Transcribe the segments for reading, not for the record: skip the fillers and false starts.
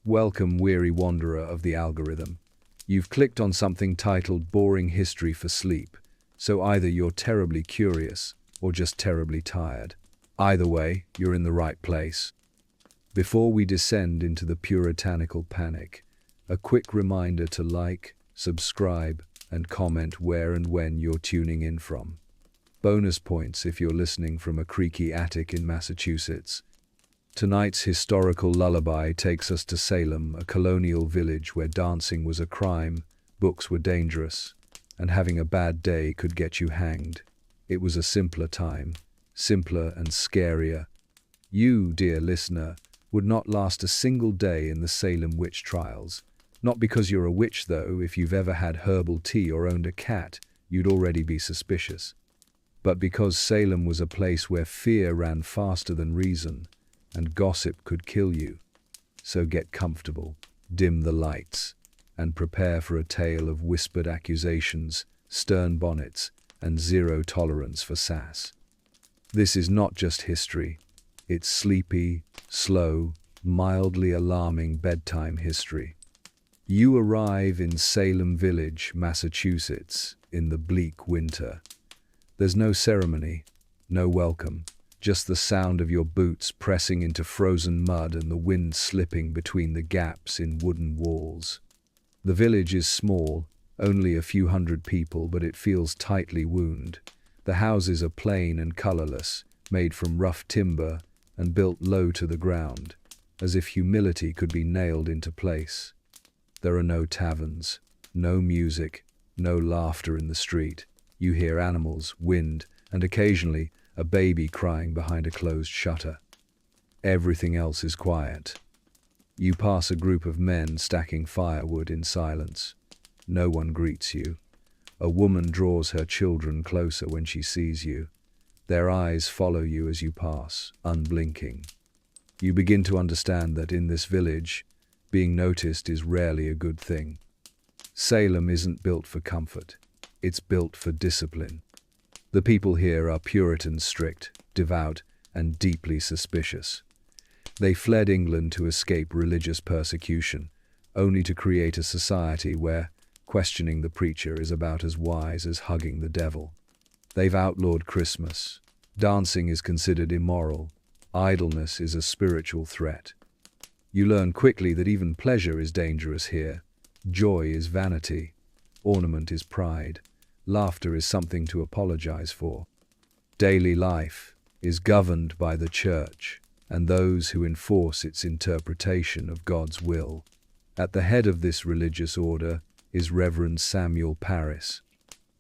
Welcome, weary wanderer of the algorithm. You've clicked on something titled Boring History for Sleep, so either you're terribly curious or just terribly tired. Either way, you're in the right place. Before we descend into the puritanical panic, a quick reminder to like, subscribe, and comment where and when you're tuning in from. Bonus points if you're listening from a creaky attic in Massachusetts. Tonight's historical lullaby takes us to Salem, a colonial village where dancing was a crime, books were dangerous, and having a bad day could get you hanged. It was a simpler time, simpler and scarier. You, dear listener, would not last a single day in the Salem witch trials. Not because you're a witch, though. If you've ever had herbal tea or owned a cat, you'd already be suspicious. But because Salem was a place where fear ran faster than reason, and gossip could kill you. So get comfortable, dim the lights, and prepare for a tale of whispered accusations, stern bonnets, and zero tolerance for sass. This is not just history. It's sleepy, slow, mildly alarming bedtime history. You arrive in Salem Village, Massachusetts, in the bleak winter. There's no ceremony, no welcome. Just the sound of your boots pressing into frozen mud and the wind slipping between the gaps in wooden walls. The village is small, only a few hundred people, but it feels tightly wound. The houses are plain and colorless, made from rough timber and built low to the ground, as if humility could be nailed into place. There are no taverns, no music, no laughter in the street. You hear animals, wind, and occasionally a baby crying behind a closed shutter. Everything else is quiet. You pass a group of men stacking firewood in silence. No one greets you. A woman draws her children closer when she sees you. Their eyes follow you as you pass, unblinking. You begin to understand that in this village, being noticed is rarely a good thing. Salem isn't built for comfort. It's built for discipline. The people here are Puritan, strict, devout, and deeply suspicious. They fled England to escape religious persecution, only to create a society where questioning the preacher is about as wise as hugging the devil. They've outlawed Christmas. Dancing is considered immoral. Idleness is a spiritual threat. You learn quickly that even pleasure is dangerous here. Joy is vanity. Ornament is pride. Laughter is something to apologize for. Daily life is governed by the church and those who enforce its interpretation of God's will. At the head of this religious order is Reverend Samuel Parris.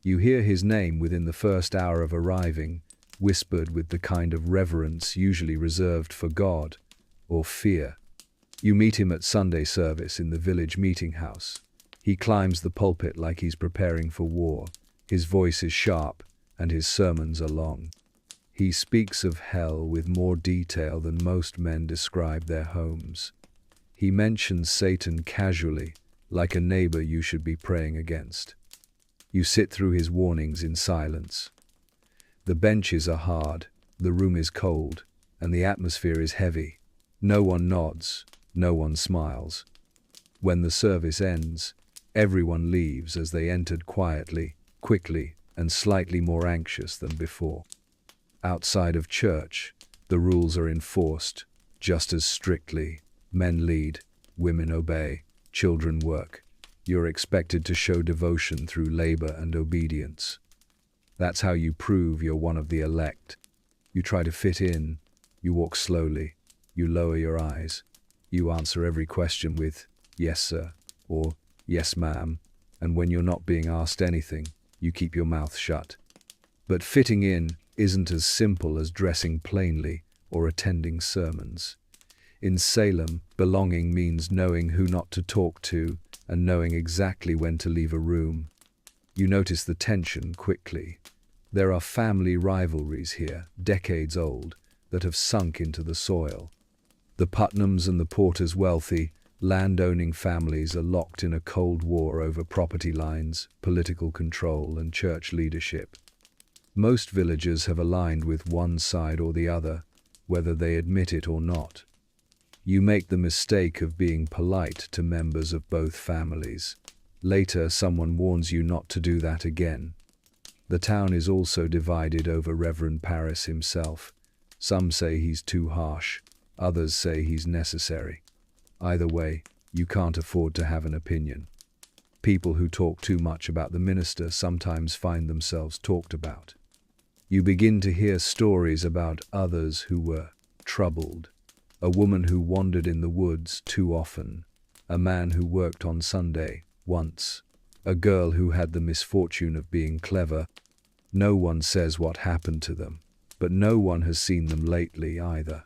You hear his name within the first hour of arriving, whispered with the kind of reverence usually reserved for God or fear. You meet him at Sunday service in the village meeting house. He climbs the pulpit like he's preparing for war. His voice is sharp, and his sermons are long. He speaks of hell with more detail than most men describe their homes. He mentions Satan casually, like a neighbor you should be praying against. You sit through his warnings in silence. The benches are hard, the room is cold, and the atmosphere is heavy. No one nods, no one smiles. When the service ends, everyone leaves as they entered quietly, quickly, and slightly more anxious than before. Outside of church, the rules are enforced just as strictly. Men lead, women obey, children work. You're expected to show devotion through labor and obedience. That's how you prove you're one of the elect. You try to fit in, you walk slowly, you lower your eyes. You answer every question with, "Yes, sir," or "Yes, ma'am," and when you're not being asked anything, you keep your mouth shut. But fitting in isn't as simple as dressing plainly or attending sermons. In Salem, belonging means knowing who not to talk to and knowing exactly when to leave a room. You notice the tension quickly. There are family rivalries here, decades old, that have sunk into the soil. The Putnams and the Porters, wealthy, land-owning families, are locked in a cold war over property lines, political control, and church leadership. Most villagers have aligned with one side or the other, whether they admit it or not. You make the mistake of being polite to members of both families. Later, someone warns you not to do that again. The town is also divided over Reverend Paris himself. Some say he's too harsh, others say he's necessary. Either way, you can't afford to have an opinion. People who talk too much about the minister sometimes find themselves talked about. You begin to hear stories about others who were troubled. A woman who wandered in the woods too often. A man who worked on Sunday once. A girl who had the misfortune of being clever. No one says what happened to them, but no one has seen them lately either.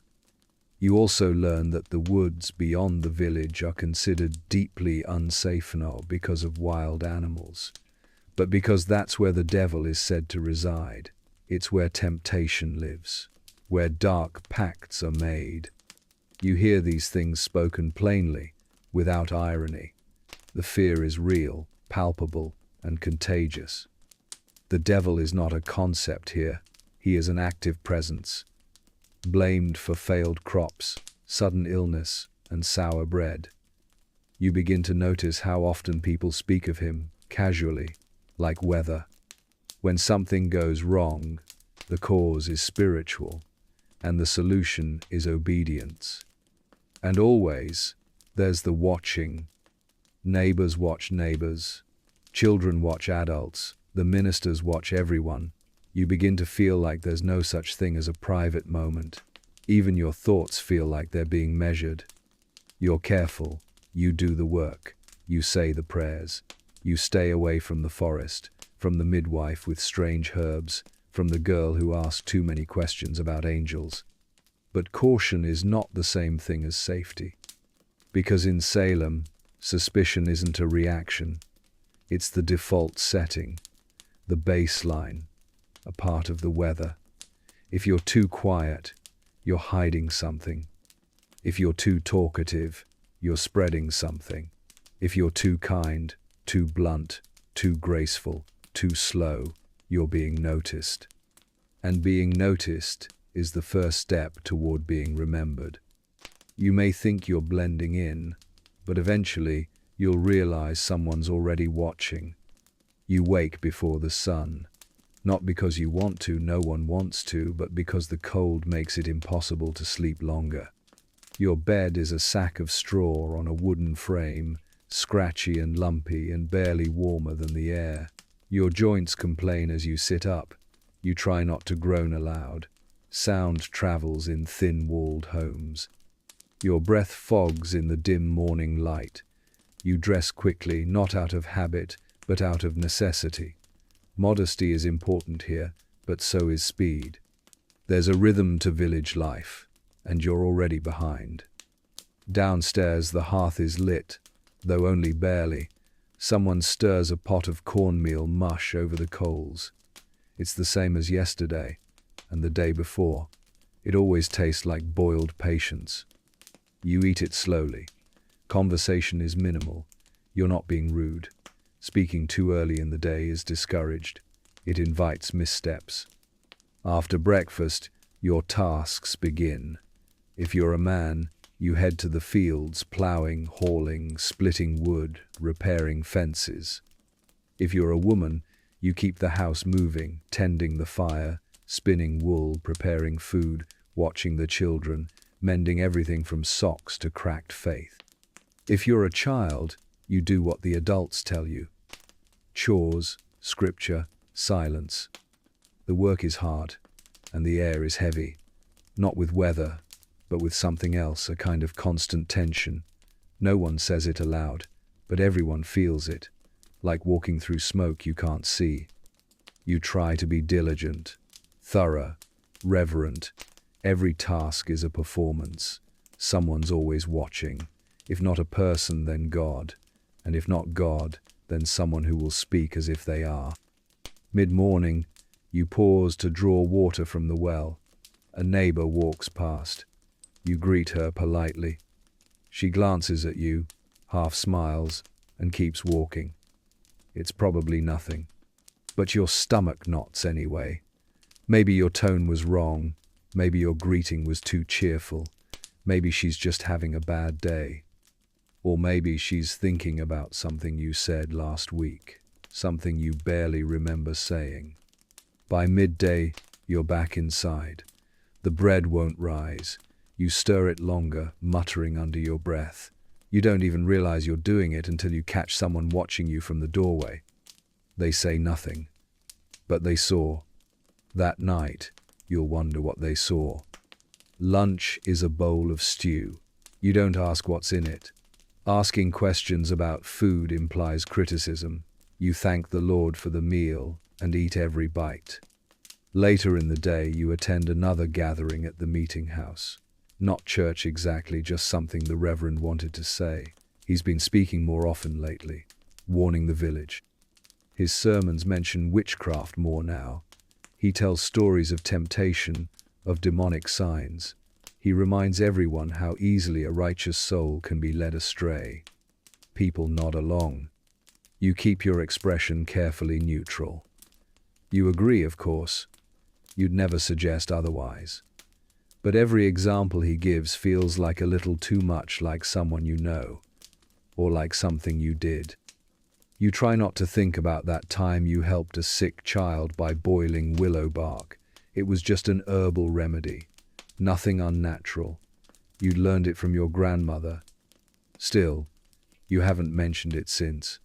You also learn that the woods beyond the village are considered deeply unsafe not because of wild animals, but because that's where the devil is said to reside. It's where temptation lives, where dark pacts are made. You hear these things spoken plainly, without irony. The fear is real, palpable, and contagious. The devil is not a concept here. He is an active presence. Blamed for failed crops, sudden illness, and sour bread. You begin to notice how often people speak of him, casually, like weather. When something goes wrong, the cause is spiritual, and the solution is obedience. And always, there's the watching. Neighbors watch neighbors. Children watch adults. The ministers watch everyone. You begin to feel like there's no such thing as a private moment. Even your thoughts feel like they're being measured. You're careful. You do the work. You say the prayers. You stay away from the forest, from the midwife with strange herbs, from the girl who asked too many questions about angels. But caution is not the same thing as safety. Because in Salem, suspicion isn't a reaction. It's the default setting, the baseline, a part of the weather. If you're too quiet, you're hiding something. If you're too talkative, you're spreading something. If you're too kind, too blunt, too graceful, too slow, you're being noticed. And being noticed is the first step toward being remembered. You may think you're blending in, but eventually you'll realize someone's already watching. You wake before the sun, not because you want to, no one wants to, but because the cold makes it impossible to sleep longer. Your bed is a sack of straw on a wooden frame, scratchy and lumpy and barely warmer than the air. Your joints complain as you sit up. You try not to groan aloud. Sound travels in thin-walled homes. Your breath fogs in the dim morning light. You dress quickly, not out of habit, but out of necessity. Modesty is important here, but so is speed. There's a rhythm to village life, and you're already behind. Downstairs the hearth is lit, though only barely. Someone stirs a pot of cornmeal mush over the coals. It's the same as yesterday, and the day before. It always tastes like boiled patience. You eat it slowly. Conversation is minimal. You're not being rude. Speaking too early in the day is discouraged. It invites missteps. After breakfast, your tasks begin. If you're a man, you head to the fields, plowing, hauling, splitting wood, repairing fences. If you're a woman, you keep the house moving, tending the fire, spinning wool, preparing food, watching the children, mending everything from socks to cracked faith. If you're a child, you do what the adults tell you. Chores, scripture, silence. The work is hard, and the air is heavy, not with weather, but with something else, a kind of constant tension. No one says it aloud, but everyone feels it, like walking through smoke you can't see. You try to be diligent, thorough, reverent. Every task is a performance. Someone's always watching. If not a person, then God. And if not God, then someone who will speak as if they are. Mid-morning, you pause to draw water from the well. A neighbor walks past. You greet her politely. She glances at you, half smiles, and keeps walking. It's probably nothing. But your stomach knots anyway. Maybe your tone was wrong. Maybe your greeting was too cheerful. Maybe she's just having a bad day. Or maybe she's thinking about something you said last week, something you barely remember saying. By midday, you're back inside. The bread won't rise. You stir it longer, muttering under your breath. You don't even realize you're doing it until you catch someone watching you from the doorway. They say nothing, but they saw. That night, you'll wonder what they saw. Lunch is a bowl of stew. You don't ask what's in it. Asking questions about food implies criticism. You thank the Lord for the meal and eat every bite. Later in the day, you attend another gathering at the meeting house. Not church exactly, just something the Reverend wanted to say. He's been speaking more often lately, warning the village. His sermons mention witchcraft more now. He tells stories of temptation, of demonic signs. He reminds everyone how easily a righteous soul can be led astray. People nod along. You keep your expression carefully neutral. You agree, of course. You'd never suggest otherwise. But every example he gives feels like a little too much like someone you know, or like something you did. You try not to think about that time you helped a sick child by boiling willow bark. It was just an herbal remedy, nothing unnatural. You'd learned it from your grandmother. Still, you haven't mentioned it since.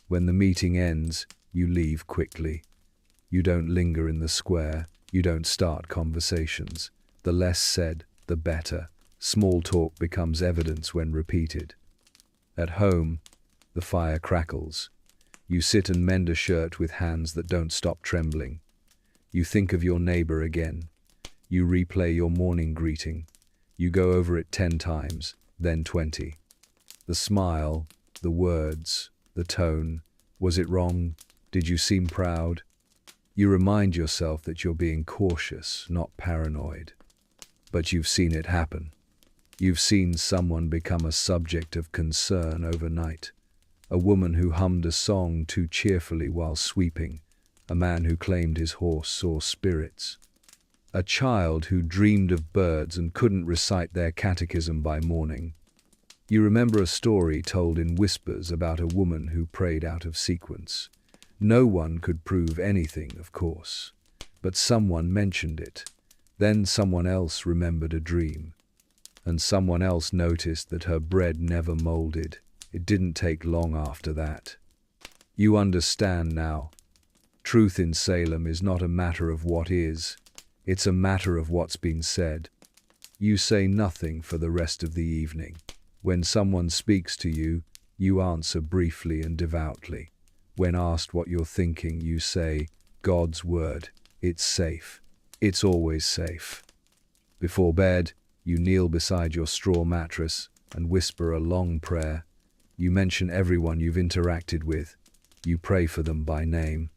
When the meeting ends, you leave quickly. You don't linger in the square. You don't start conversations. The less said, the better. Small talk becomes evidence when repeated. At home, the fire crackles. You sit and mend a shirt with hands that don't stop trembling. You think of your neighbor again. You replay your morning greeting. You go over it 10 times, then 20. The smile, the words, the tone. Was it wrong? Did you seem proud? You remind yourself that you're being cautious, not paranoid. But you've seen it happen. You've seen someone become a subject of concern overnight. A woman who hummed a song too cheerfully while sweeping. A man who claimed his horse saw spirits. A child who dreamed of birds and couldn't recite their catechism by morning. You remember a story told in whispers about a woman who prayed out of sequence. No one could prove anything, of course, but someone mentioned it. Then someone else remembered a dream, and someone else noticed that her bread never molded. It didn't take long after that. You understand now. Truth in Salem is not a matter of what is, it's a matter of what's been said. You say nothing for the rest of the evening. When someone speaks to you, you answer briefly and devoutly. When asked what you're thinking, you say, God's word, it's safe. It's always safe. Before bed, you kneel beside your straw mattress and whisper a long prayer. You mention everyone you've interacted with. You pray for them by name.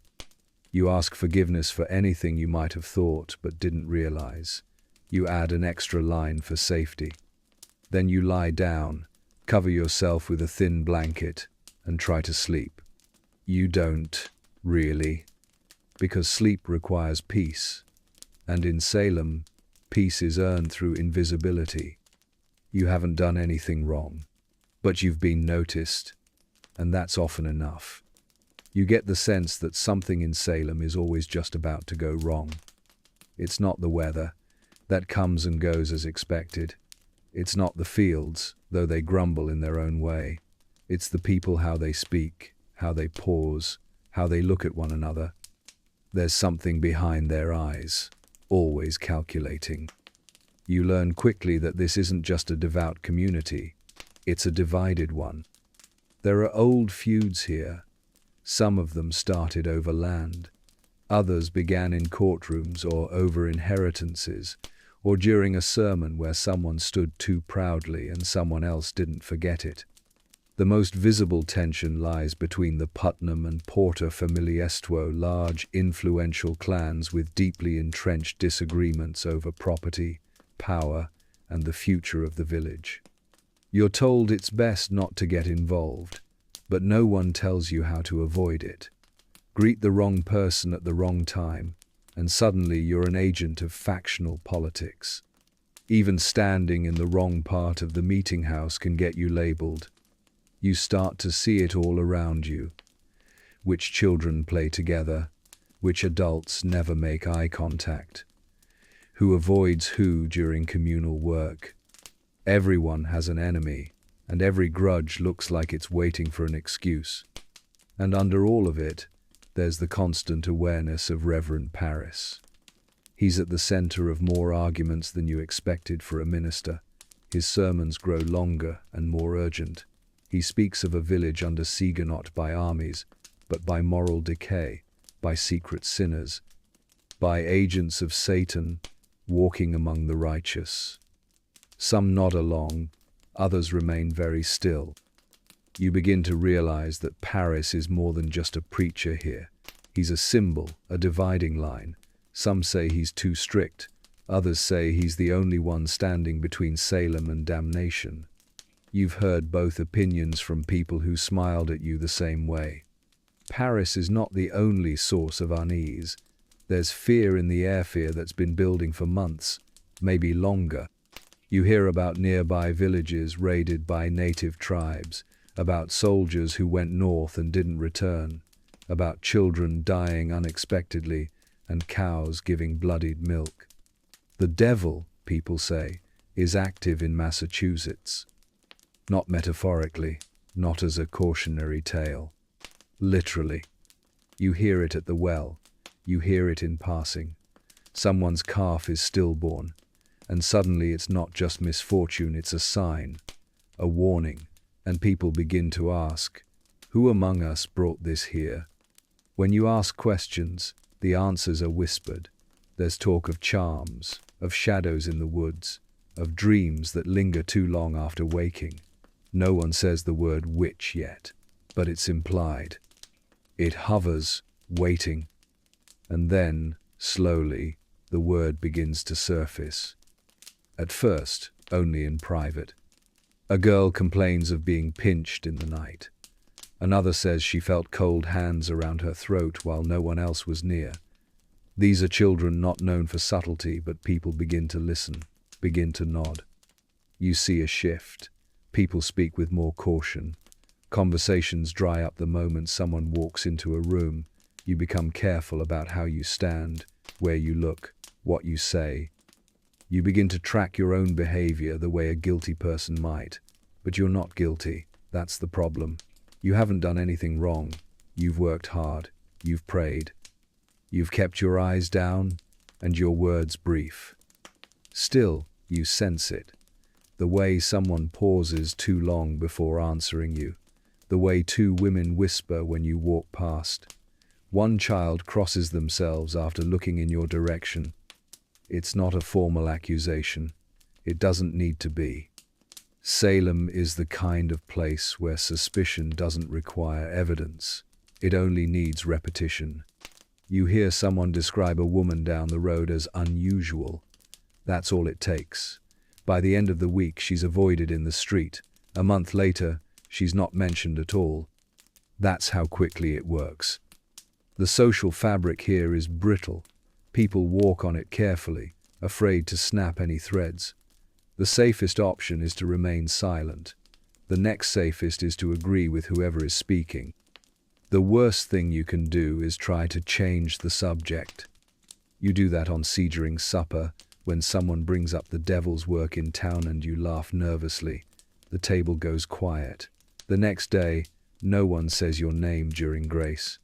You ask forgiveness for anything you might have thought but didn't realize. You add an extra line for safety. Then you lie down, cover yourself with a thin blanket, and try to sleep. You don't, really, because sleep requires peace. And in Salem, peace is earned through invisibility. You haven't done anything wrong, but you've been noticed, and that's often enough. You get the sense that something in Salem is always just about to go wrong. It's not the weather, that comes and goes as expected. It's not the fields, though they grumble in their own way. It's the people, how they speak, how they pause, how they look at one another. There's something behind their eyes, always calculating. You learn quickly that this isn't just a devout community, it's a divided one. There are old feuds here. Some of them started over land. Others began in courtrooms or over inheritances, or during a sermon where someone stood too proudly and someone else didn't forget it. The most visible tension lies between the Putnam and Porter Familiestuo, large, influential clans with deeply entrenched disagreements over property, power, and the future of the village. You're told it's best not to get involved, but no one tells you how to avoid it. Greet the wrong person at the wrong time, and suddenly you're an agent of factional politics. Even standing in the wrong part of the meeting house can get you labeled. You start to see it all around you. Which children play together, which adults never make eye contact, who avoids who during communal work. Everyone has an enemy, and every grudge looks like it's waiting for an excuse. And under all of it, there's the constant awareness of Reverend Paris. He's at the center of more arguments than you expected for a minister. His sermons grow longer and more urgent. He speaks of a village under siege not by armies, but by moral decay, by secret sinners, by agents of Satan walking among the righteous. Some nod along, others remain very still. You begin to realize that Paris is more than just a preacher here. He's a symbol, a dividing line. Some say he's too strict, others say he's the only one standing between Salem and damnation. You've heard both opinions from people who smiled at you the same way. Paris is not the only source of unease. There's fear in the air, fear that's been building for months, maybe longer. You hear about nearby villages raided by native tribes, about soldiers who went north and didn't return, about children dying unexpectedly and cows giving bloodied milk. The devil, people say, is active in Massachusetts. Not metaphorically, not as a cautionary tale. Literally. You hear it at the well. You hear it in passing. Someone's calf is stillborn, and suddenly it's not just misfortune, it's a sign, a warning, and people begin to ask, who among us brought this here? When you ask questions, the answers are whispered. There's talk of charms, of shadows in the woods, of dreams that linger too long after waking. No one says the word witch yet, but it's implied. It hovers, waiting. And then, slowly, the word begins to surface. At first, only in private. A girl complains of being pinched in the night. Another says she felt cold hands around her throat while no one else was near. These are children not known for subtlety, but people begin to listen, begin to nod. You see a shift. People speak with more caution. Conversations dry up the moment someone walks into a room. You become careful about how you stand, where you look, what you say. You begin to track your own behavior the way a guilty person might. But you're not guilty. That's the problem. You haven't done anything wrong. You've worked hard. You've prayed. You've kept your eyes down and your words brief. Still, you sense it. The way someone pauses too long before answering you. The way two women whisper when you walk past. One child crosses themselves after looking in your direction. It's not a formal accusation. It doesn't need to be. Salem is the kind of place where suspicion doesn't require evidence. It only needs repetition. You hear someone describe a woman down the road as unusual. That's all it takes. By the end of the week, she's avoided in the street. A month later, she's not mentioned at all. That's how quickly it works. The social fabric here is brittle. People walk on it carefully, afraid to snap any threads. The safest option is to remain silent. The next safest is to agree with whoever is speaking. The worst thing you can do is try to change the subject. You do that on Seedring's supper, when someone brings up the devil's work in town and you laugh nervously. The table goes quiet. The next day, no one says your name during grace.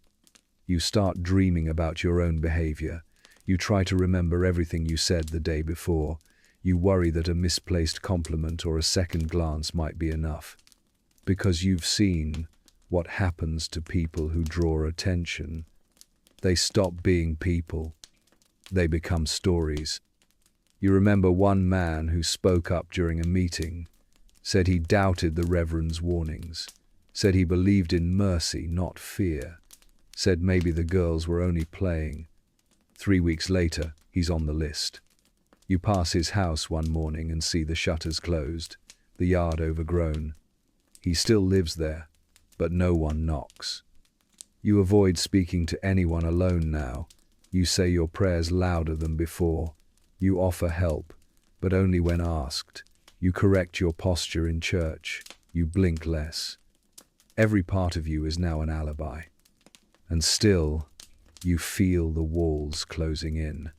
You start dreaming about your own behavior. You try to remember everything you said the day before. You worry that a misplaced compliment or a second glance might be enough. Because you've seen what happens to people who draw attention. They stop being people. They become stories. You remember one man who spoke up during a meeting, said he doubted the Reverend's warnings, said he believed in mercy, not fear, said maybe the girls were only playing. 3 weeks later, he's on the list. You pass his house one morning and see the shutters closed, the yard overgrown. He still lives there, but no one knocks. You avoid speaking to anyone alone now. You say your prayers louder than before. You offer help, but only when asked. You correct your posture in church. You blink less. Every part of you is now an alibi. And still, you feel the walls closing in.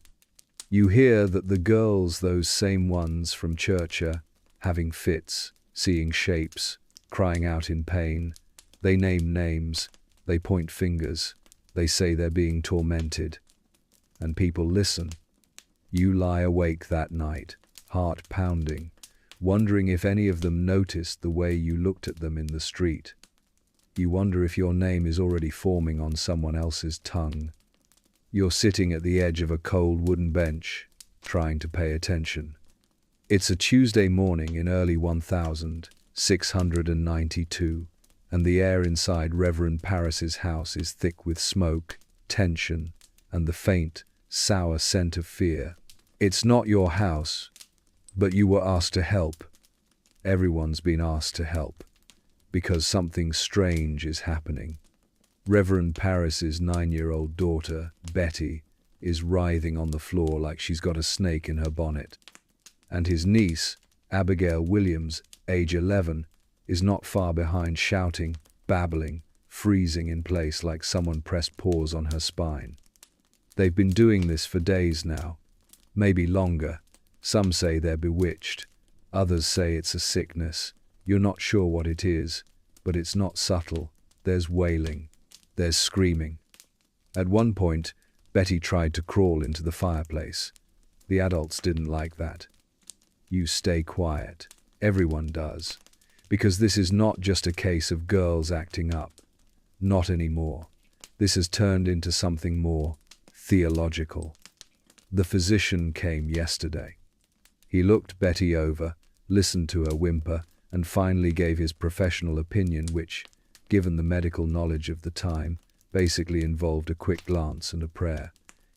You hear that the girls, those same ones from church, are having fits, seeing shapes, crying out in pain. They name names, they point fingers, they say they're being tormented. And people listen. You lie awake that night, heart pounding, wondering if any of them noticed the way you looked at them in the street. You wonder if your name is already forming on someone else's tongue. You're sitting at the edge of a cold wooden bench, trying to pay attention. It's a Tuesday morning in early 1692, and the air inside Reverend Parris's house is thick with smoke, tension, and the faint, sour scent of fear. It's not your house, but you were asked to help. Everyone's been asked to help, because something strange is happening. Reverend Parris's 9-year-old daughter, Betty, is writhing on the floor like she's got a snake in her bonnet. And his niece, Abigail Williams, age 11, is not far behind, shouting, babbling, freezing in place like someone pressed pause on her spine. They've been doing this for days now, maybe longer. Some say they're bewitched. Others say it's a sickness. You're not sure what it is, but it's not subtle. There's wailing. There's screaming. At one point, Betty tried to crawl into the fireplace. The adults didn't like that. You stay quiet. Everyone does. Because this is not just a case of girls acting up. Not anymore. This has turned into something more theological. The physician came yesterday. He looked Betty over, listened to her whimper, and finally gave his professional opinion, which, given the medical knowledge of the time, basically involved a quick glance and a prayer.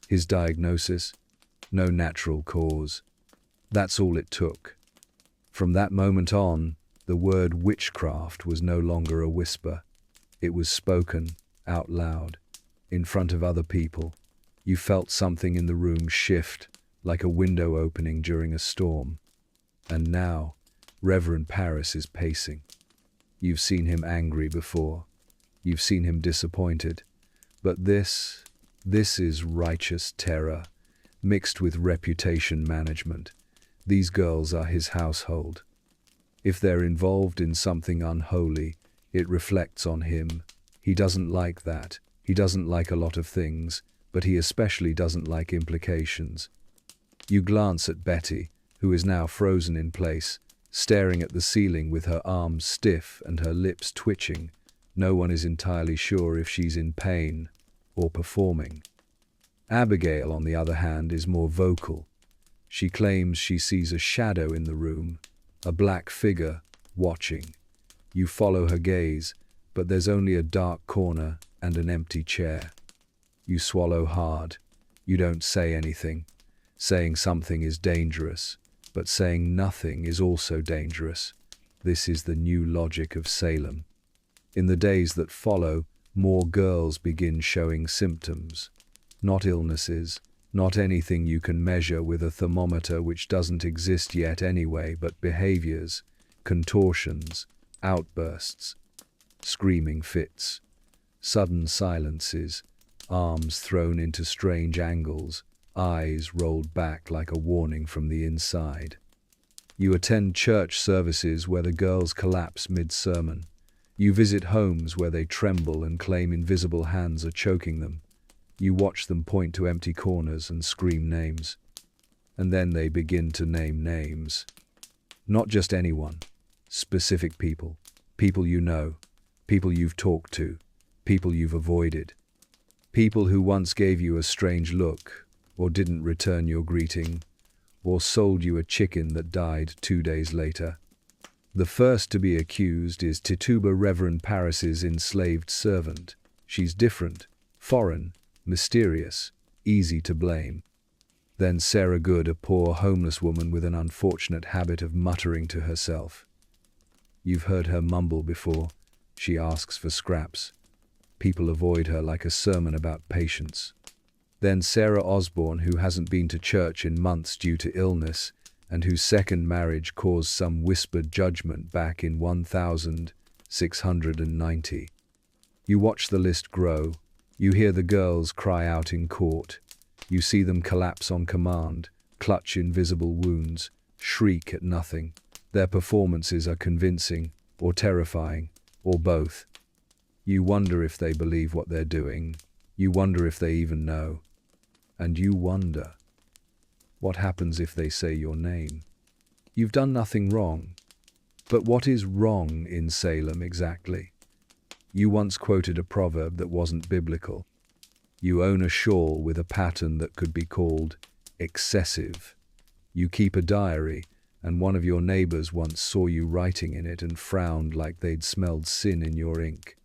His diagnosis? No natural cause. That's all it took. From that moment on, the word witchcraft was no longer a whisper. It was spoken, out loud, in front of other people. You felt something in the room shift, like a window opening during a storm. And now, Reverend Parris is pacing. You've seen him angry before. You've seen him disappointed. But this is righteous terror, mixed with reputation management. These girls are his household. If they're involved in something unholy, it reflects on him. He doesn't like that. He doesn't like a lot of things, but he especially doesn't like implications. You glance at Betty, who is now frozen in place, staring at the ceiling with her arms stiff and her lips twitching. No one is entirely sure if she's in pain or performing. Abigail, on the other hand, is more vocal. She claims she sees a shadow in the room, a black figure, watching. You follow her gaze, but there's only a dark corner and an empty chair. You swallow hard. You don't say anything. Saying something is dangerous, but saying nothing is also dangerous. This is the new logic of Salem. In the days that follow, more girls begin showing symptoms. Not illnesses, not anything you can measure with a thermometer, which doesn't exist yet anyway, but behaviors, contortions, outbursts, screaming fits, sudden silences, arms thrown into strange angles, eyes rolled back like a warning from the inside. You attend church services where the girls collapse mid-sermon. You visit homes where they tremble and claim invisible hands are choking them. You watch them point to empty corners and scream names. And then they begin to name names. Not just anyone. Specific people. People you know. People you've talked to. People you've avoided. People who once gave you a strange look, or didn't return your greeting, or sold you a chicken that died 2 days later. The first to be accused is Tituba, Reverend Parris's enslaved servant. She's different, foreign, mysterious, easy to blame. Then Sarah Good, a poor homeless woman with an unfortunate habit of muttering to herself. You've heard her mumble before. She asks for scraps. People avoid her like a sermon about patience. Then Sarah Osborne, who hasn't been to church in months due to illness. and whose second marriage caused some whispered judgment back in 1690. You watch the list grow. You hear the girls cry out in court. You see them collapse on command, clutch invisible wounds, shriek at nothing. Their performances are convincing, or terrifying, or both. You wonder if they believe what they're doing. You wonder if they even know. And you wonder, what happens if they say your name? You've done nothing wrong. But what is wrong in Salem exactly? You once quoted a proverb that wasn't biblical. You own a shawl with a pattern that could be called excessive. You keep a diary, and one of your neighbors once saw you writing in it and frowned like they'd smelled sin in your ink.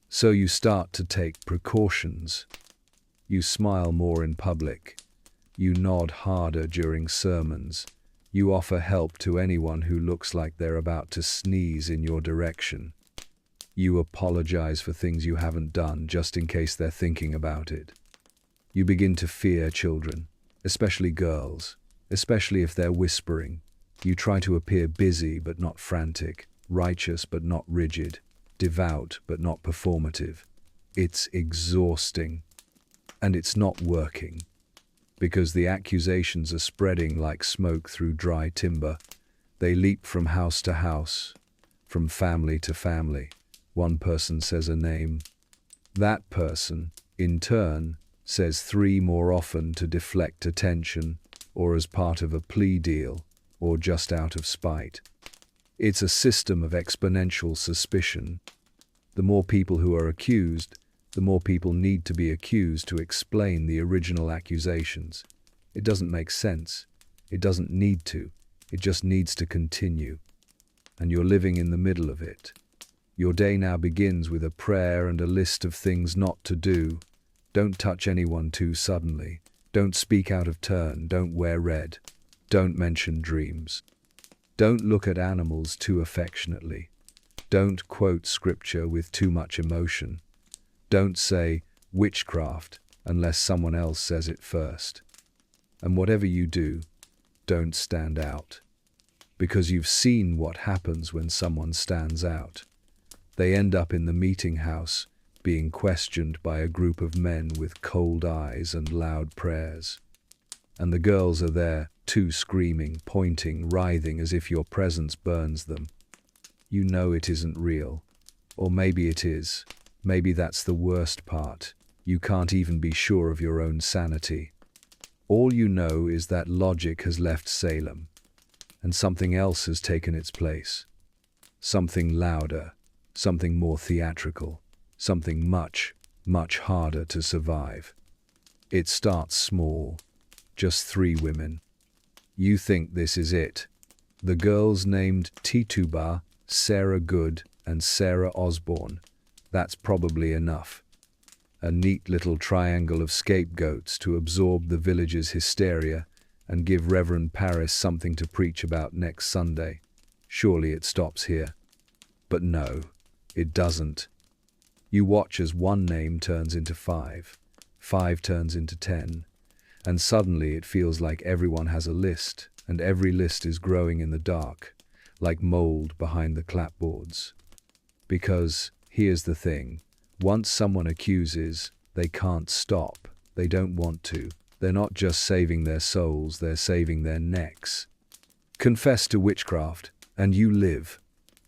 So you start to take precautions. You smile more in public. You nod harder during sermons. You offer help to anyone who looks like they're about to sneeze in your direction. You apologize for things you haven't done just in case they're thinking about it. You begin to fear children, especially girls, especially if they're whispering. You try to appear busy but not frantic, righteous but not rigid, devout but not performative. It's exhausting. And it's not working. Because the accusations are spreading like smoke through dry timber. They leap from house to house, from family to family. One person says a name. That person, in turn, says three more often to deflect attention, or as part of a plea deal, or just out of spite. It's a system of exponential suspicion. The more people who are accused, the more people need to be accused to explain the original accusations. It doesn't make sense. It doesn't need to. It just needs to continue. And you're living in the middle of it. Your day now begins with a prayer and a list of things not to do. Don't touch anyone too suddenly. Don't speak out of turn. Don't wear red. Don't mention dreams. Don't look at animals too affectionately. Don't quote scripture with too much emotion. Don't say witchcraft unless someone else says it first. And whatever you do, don't stand out. Because you've seen what happens when someone stands out. They end up in the meeting house, being questioned by a group of men with cold eyes and loud prayers. And the girls are there, too, screaming, pointing, writhing as if your presence burns them. You know it isn't real. Or maybe it is. Maybe that's the worst part. You can't even be sure of your own sanity. All you know is that logic has left Salem, and something else has taken its place. Something louder, something more theatrical, something much, much harder to survive. It starts small, just 3 women. You think this is it. The girls named Tituba, Sarah Good, and Sarah Osborne. That's probably enough. A neat little triangle of scapegoats to absorb the village's hysteria and give Reverend Paris something to preach about next Sunday. Surely it stops here. But no, it doesn't. You watch as one name turns into 5, 5 turns into 10, and suddenly it feels like everyone has a list, and every list is growing in the dark, like mold behind the clapboards. Because, here's the thing, once someone accuses, they can't stop. They don't want to. They're not just saving their souls, they're saving their necks. Confess to witchcraft, and you live.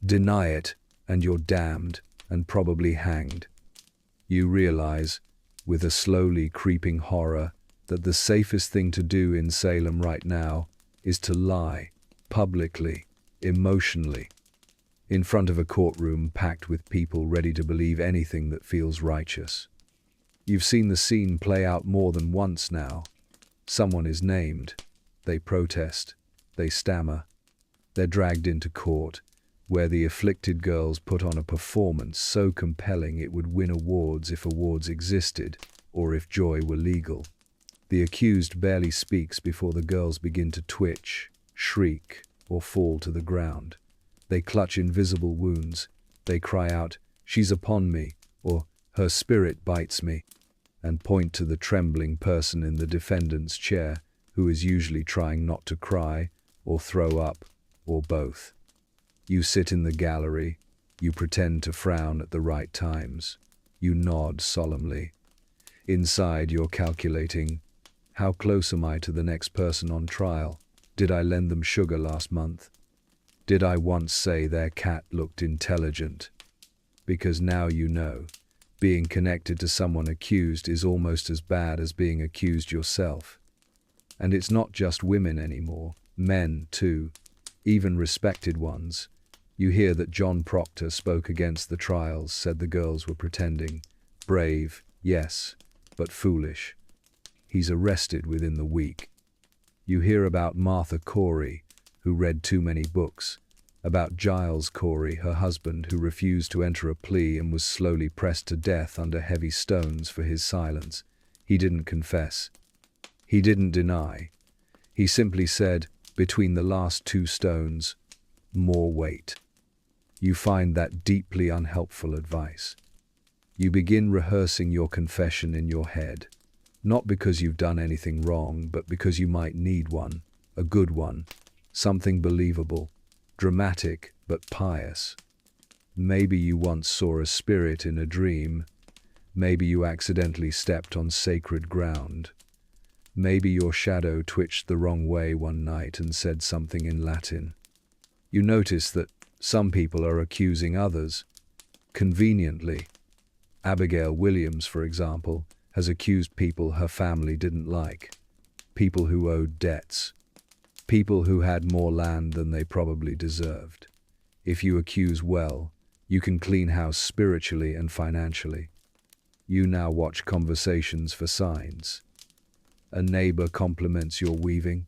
Deny it, and you're damned, and probably hanged. You realize, with a slowly creeping horror, that the safest thing to do in Salem right now is to lie, publicly, emotionally, in front of a courtroom packed with people ready to believe anything that feels righteous. You've seen the scene play out more than once now. Someone is named. They protest. They stammer. They're dragged into court, where the afflicted girls put on a performance so compelling it would win awards if awards existed, or if joy were legal. The accused barely speaks before the girls begin to twitch, shriek, or fall to the ground. They clutch invisible wounds. They cry out, "She's upon me," or "Her spirit bites me," and point to the trembling person in the defendant's chair, who is usually trying not to cry, or throw up, or both. You sit in the gallery, you pretend to frown at the right times, you nod solemnly. Inside you're calculating, how close am I to the next person on trial? Did I lend them sugar last month? Did I once say their cat looked intelligent? Because now you know, being connected to someone accused is almost as bad as being accused yourself. And it's not just women anymore, men too, even respected ones. You hear that John Proctor spoke against the trials, said the girls were pretending. Brave, yes, but foolish. He's arrested within the week. You hear about Martha Corey, who read too many books, about Giles Corey, her husband, who refused to enter a plea and was slowly pressed to death under heavy stones for his silence. He didn't confess. He didn't deny. He simply said, between the last two stones, more weight. You find that deeply unhelpful advice. You begin rehearsing your confession in your head, not because you've done anything wrong, but because you might need one, a good one, something believable, dramatic but pious. Maybe you once saw a spirit in a dream. Maybe you accidentally stepped on sacred ground. Maybe your shadow twitched the wrong way one night and said something in Latin. You notice that some people are accusing others. Conveniently, Abigail Williams, for example, has accused people her family didn't like, people who owed debts, people who had more land than they probably deserved. If you accuse well, you can clean house spiritually and financially. You now watch conversations for signs. A neighbor compliments your weaving.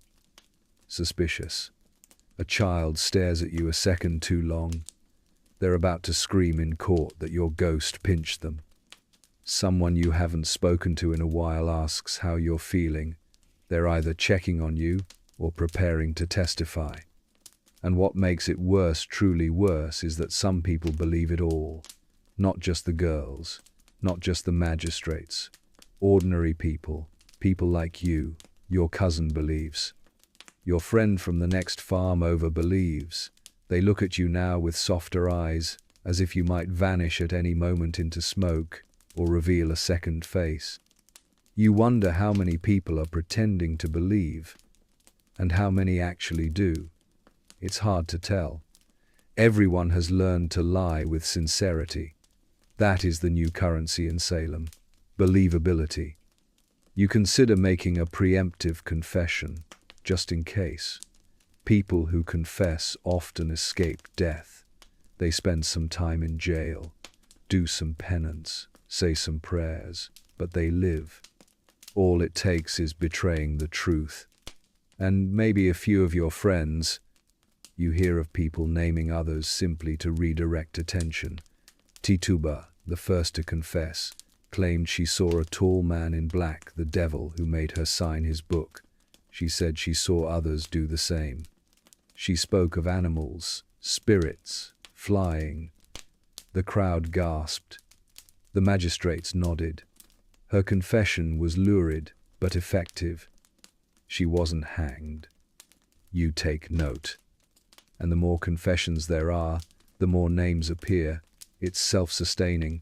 Suspicious. A child stares at you a second too long. They're about to scream in court that your ghost pinched them. Someone you haven't spoken to in a while asks how you're feeling. They're either checking on you or preparing to testify. And what makes it worse, truly worse, is that some people believe it all. Not just the girls, not just the magistrates. Ordinary people, people like you, your cousin believes. Your friend from the next farm over believes. They look at you now with softer eyes, as if you might vanish at any moment into smoke or reveal a second face. You wonder how many people are pretending to believe, and how many actually do. It's hard to tell. Everyone has learned to lie with sincerity. That is the new currency in Salem. Believability. You consider making a preemptive confession, just in case. People who confess often escape death. They spend some time in jail, do some penance, say some prayers, but they live. All it takes is betraying the truth. And maybe a few of your friends. You hear of people naming others simply to redirect attention. Tituba, the first to confess, claimed she saw a tall man in black, the devil, who made her sign his book. She said she saw others do the same. She spoke of animals, spirits, flying. The crowd gasped. The magistrates nodded. Her confession was lurid, but effective. She wasn't hanged. You take note. And the more confessions there are, the more names appear. It's self-sustaining.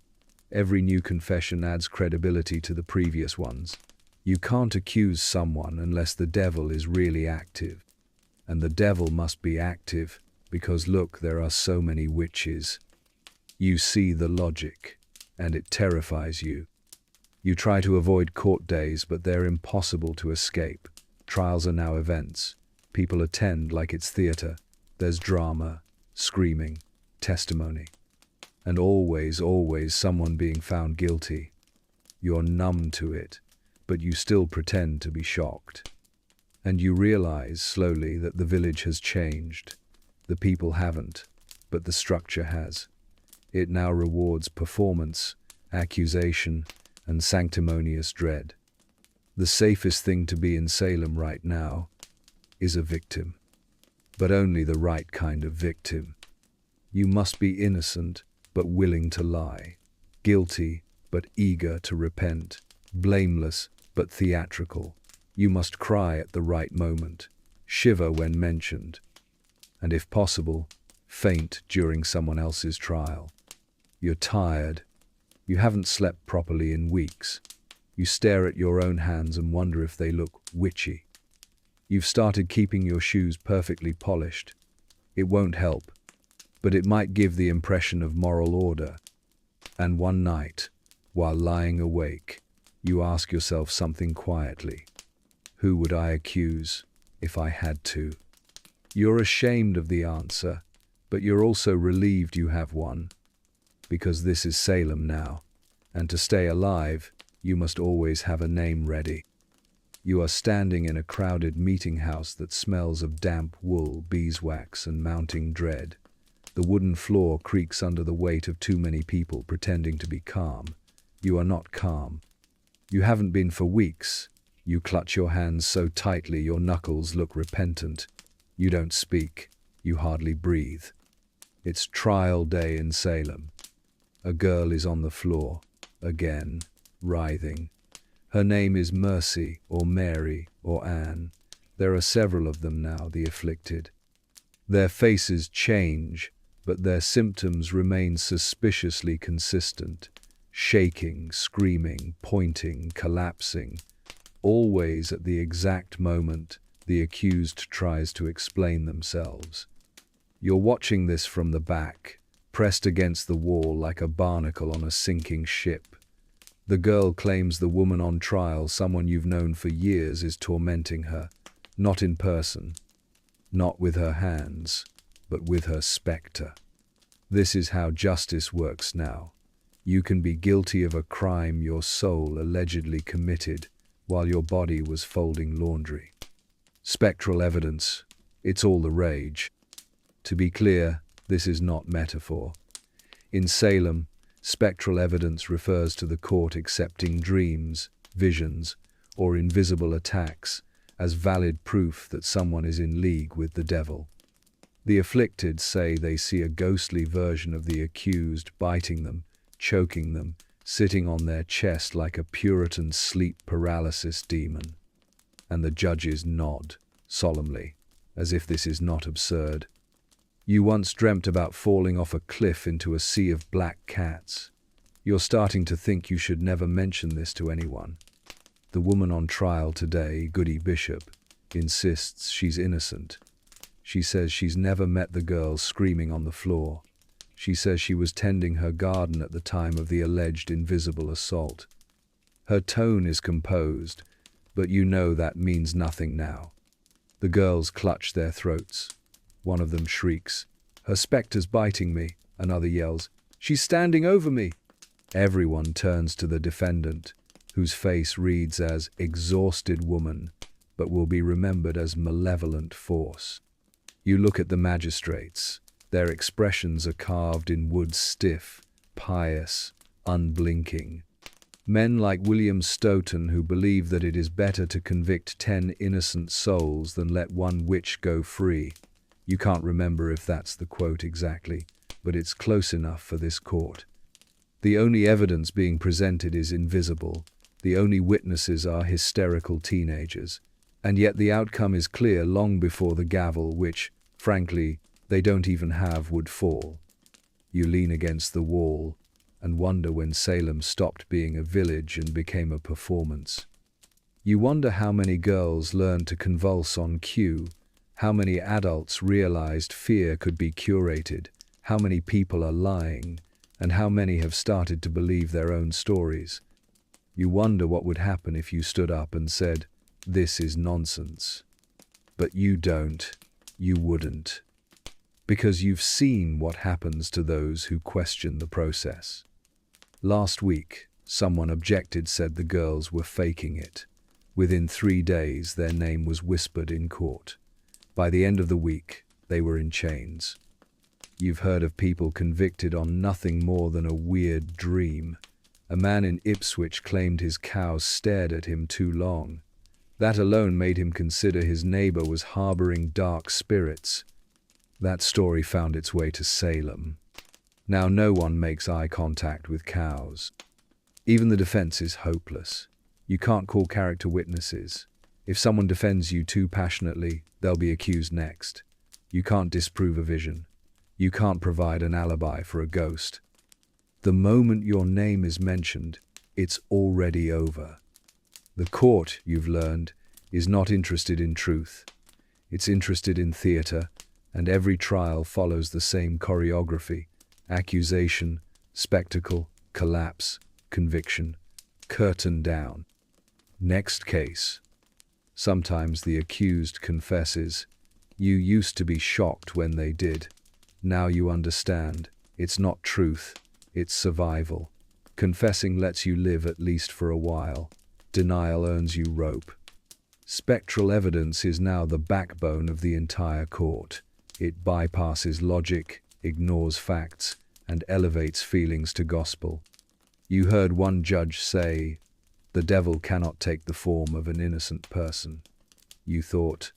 Every new confession adds credibility to the previous ones. You can't accuse someone unless the devil is really active. And the devil must be active, because look, there are so many witches. You see the logic, and it terrifies you. You try to avoid court days, but they're impossible to escape. Trials are now events. People attend like it's theater. There's drama, screaming, testimony. And always, always someone being found guilty. You're numb to it, but you still pretend to be shocked. And you realize slowly that the village has changed. The people haven't, but the structure has. It now rewards performance, accusation, and sanctimonious dread. The safest thing to be in Salem right now is a victim. But only the right kind of victim. You must be innocent, but willing to lie. Guilty, but eager to repent. Blameless, but theatrical. You must cry at the right moment. shiver when mentioned, and if possible, faint during someone else's trial. You're tired. You haven't slept properly in weeks. You stare at your own hands and wonder if they look witchy. You've started keeping your shoes perfectly polished. It won't help, but it might give the impression of moral order. And one night, while lying awake, you ask yourself something quietly. Who would I accuse if I had to? You're ashamed of the answer, but you're also relieved you have one. Because this is Salem now, and to stay alive, you must always have a name ready. You are standing in a crowded meeting house that smells of damp wool, beeswax, and mounting dread. The wooden floor creaks under the weight of too many people pretending to be calm. You are not calm. You haven't been for weeks. You clutch your hands so tightly your knuckles look repentant. You don't speak. You hardly breathe. It's trial day in Salem. A girl is on the floor, again, writhing. Her name is Mercy, or Mary, or Anne. There are several of them now, the afflicted. Their faces change, but their symptoms remain suspiciously consistent. Shaking, screaming, pointing, collapsing. Always at the exact moment the accused tries to explain themselves. You're watching this from the back, pressed against the wall like a barnacle on a sinking ship. The girl claims the woman on trial, someone you've known for years, is tormenting her, not in person, not with her hands, but with her spectre. This is how justice works now. You can be guilty of a crime your soul allegedly committed while your body was folding laundry. Spectral evidence, it's all the rage. To be clear, this is not metaphor. In Salem, spectral evidence refers to the court accepting dreams, visions, or invisible attacks as valid proof that someone is in league with the devil. The afflicted say they see a ghostly version of the accused biting them, choking them, sitting on their chest like a Puritan sleep paralysis demon. And the judges nod, solemnly, as if this is not absurd. You once dreamt about falling off a cliff into a sea of black cats. You're starting to think you should never mention this to anyone. The woman on trial today, Goody Bishop, insists she's innocent. She says she's never met the girl screaming on the floor. She says she was tending her garden at the time of the alleged invisible assault. Her tone is composed, but you know that means nothing now. The girls clutch their throats. One of them shrieks, "Her spectre's biting me." Another yells, "She's standing over me." Everyone turns to the defendant, whose face reads as exhausted woman, but will be remembered as malevolent force. You look at the magistrates. Their expressions are carved in wood, stiff, pious, unblinking. Men like William Stoughton, who believe that it is better to convict 10 innocent souls than let one witch go free. You can't remember if that's the quote exactly, but it's close enough for this court. The only evidence being presented is invisible. The only witnesses are hysterical teenagers. And yet the outcome is clear long before the gavel, which, frankly, they don't even have, would fall. You lean against the wall and wonder when Salem stopped being a village and became a performance. You wonder how many girls learned to convulse on cue, how many adults realized fear could be curated, how many people are lying, and how many have started to believe their own stories. You wonder what would happen if you stood up and said, "This is nonsense." But you don't. You wouldn't. Because you've seen what happens to those who question the process. Last week, someone objected, said the girls were faking it. Within 3 days, their name was whispered in court. By the end of the week, they were in chains. You've heard of people convicted on nothing more than a weird dream. A man in Ipswich claimed his cows stared at him too long. That alone made him consider his neighbor was harboring dark spirits. That story found its way to Salem. Now no one makes eye contact with cows. Even the defense is hopeless. You can't call character witnesses. If someone defends you too passionately, they'll be accused next. You can't disprove a vision. You can't provide an alibi for a ghost. The moment your name is mentioned, it's already over. The court, you've learned, is not interested in truth. It's interested in theater, and every trial follows the same choreography: accusation, spectacle, collapse, conviction, curtain down. Next case. Sometimes the accused confesses. You used to be shocked when they did. Now you understand. It's not truth, it's survival. Confessing lets you live at least for a while. Denial earns you rope. Spectral evidence is now the backbone of the entire court. It bypasses logic, ignores facts, and elevates feelings to gospel. You heard one judge say, "The devil cannot take the form of an innocent person." You thought,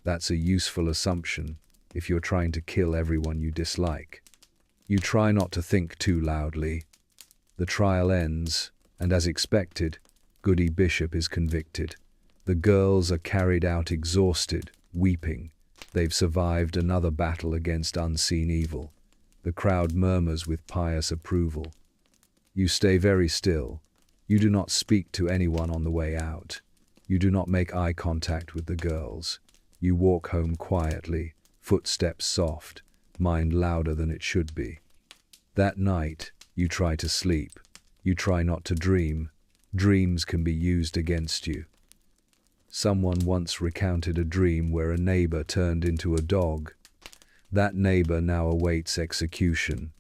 that's a useful assumption if you're trying to kill everyone you dislike. You try not to think too loudly. The trial ends, and as expected, Goody Bishop is convicted. The girls are carried out exhausted, weeping. They've survived another battle against unseen evil. The crowd murmurs with pious approval. You stay very still. You do not speak to anyone on the way out. You do not make eye contact with the girls. You walk home quietly, footsteps soft, mind louder than it should be. That night, you try to sleep. You try not to dream. Dreams can be used against you. Someone once recounted a dream where a neighbor turned into a dog. That neighbor now awaits execution.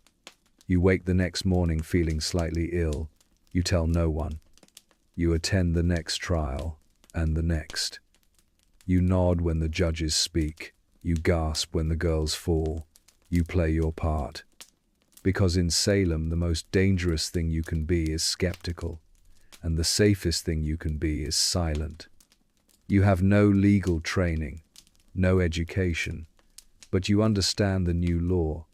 You wake the next morning feeling slightly ill. You tell no one. You attend the next trial, and the next. You nod when the judges speak. You gasp when the girls fall. You play your part. Because in Salem, the most dangerous thing you can be is skeptical, and the safest thing you can be is silent. You have no legal training, no education, but you understand the new law.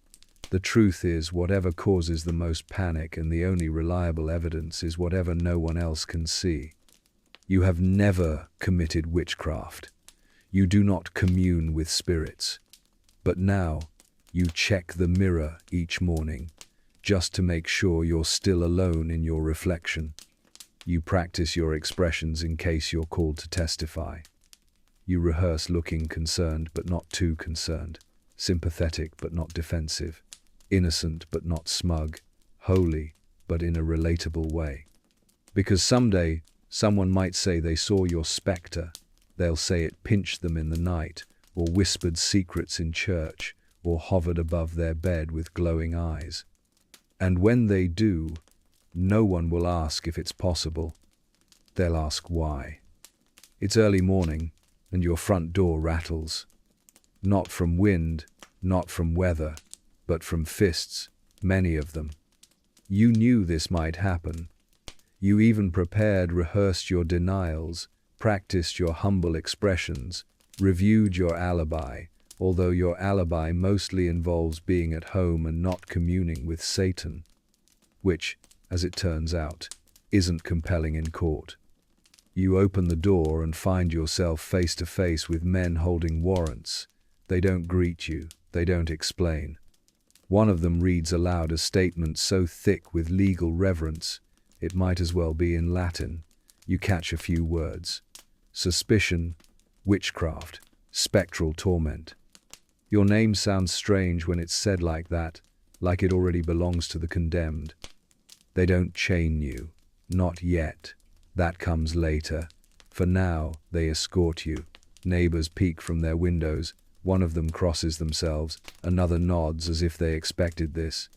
The truth is, whatever causes the most panic and the only reliable evidence is whatever no one else can see. You have never committed witchcraft. You do not commune with spirits. But now, you check the mirror each morning, just to make sure you're still alone in your reflection. You practice your expressions in case you're called to testify. You rehearse looking concerned but not too concerned, sympathetic but not defensive, innocent but not smug, holy but in a relatable way. Because someday, someone might say they saw your specter. They'll say it pinched them in the night, or whispered secrets in church, or hovered above their bed with glowing eyes. And when they do, no one will ask if it's possible. They'll ask why. It's early morning, and your front door rattles. Not from wind, not from weather, but from fists, many of them. You knew this might happen. You even prepared, rehearsed your denials, practiced your humble expressions, reviewed your alibi, although your alibi mostly involves being at home and not communing with Satan, which, as it turns out, isn't compelling in court. You open the door and find yourself face to face with men holding warrants. They don't greet you, they don't explain. One of them reads aloud a statement so thick with legal reverence, it might as well be in Latin. You catch a few words. Suspicion, witchcraft, spectral torment. Your name sounds strange when it's said like that, like it already belongs to the condemned. They don't chain you. Not yet. That comes later. For now, they escort you. Neighbors peek from their windows. One of them crosses themselves. Another nods as if they expected this.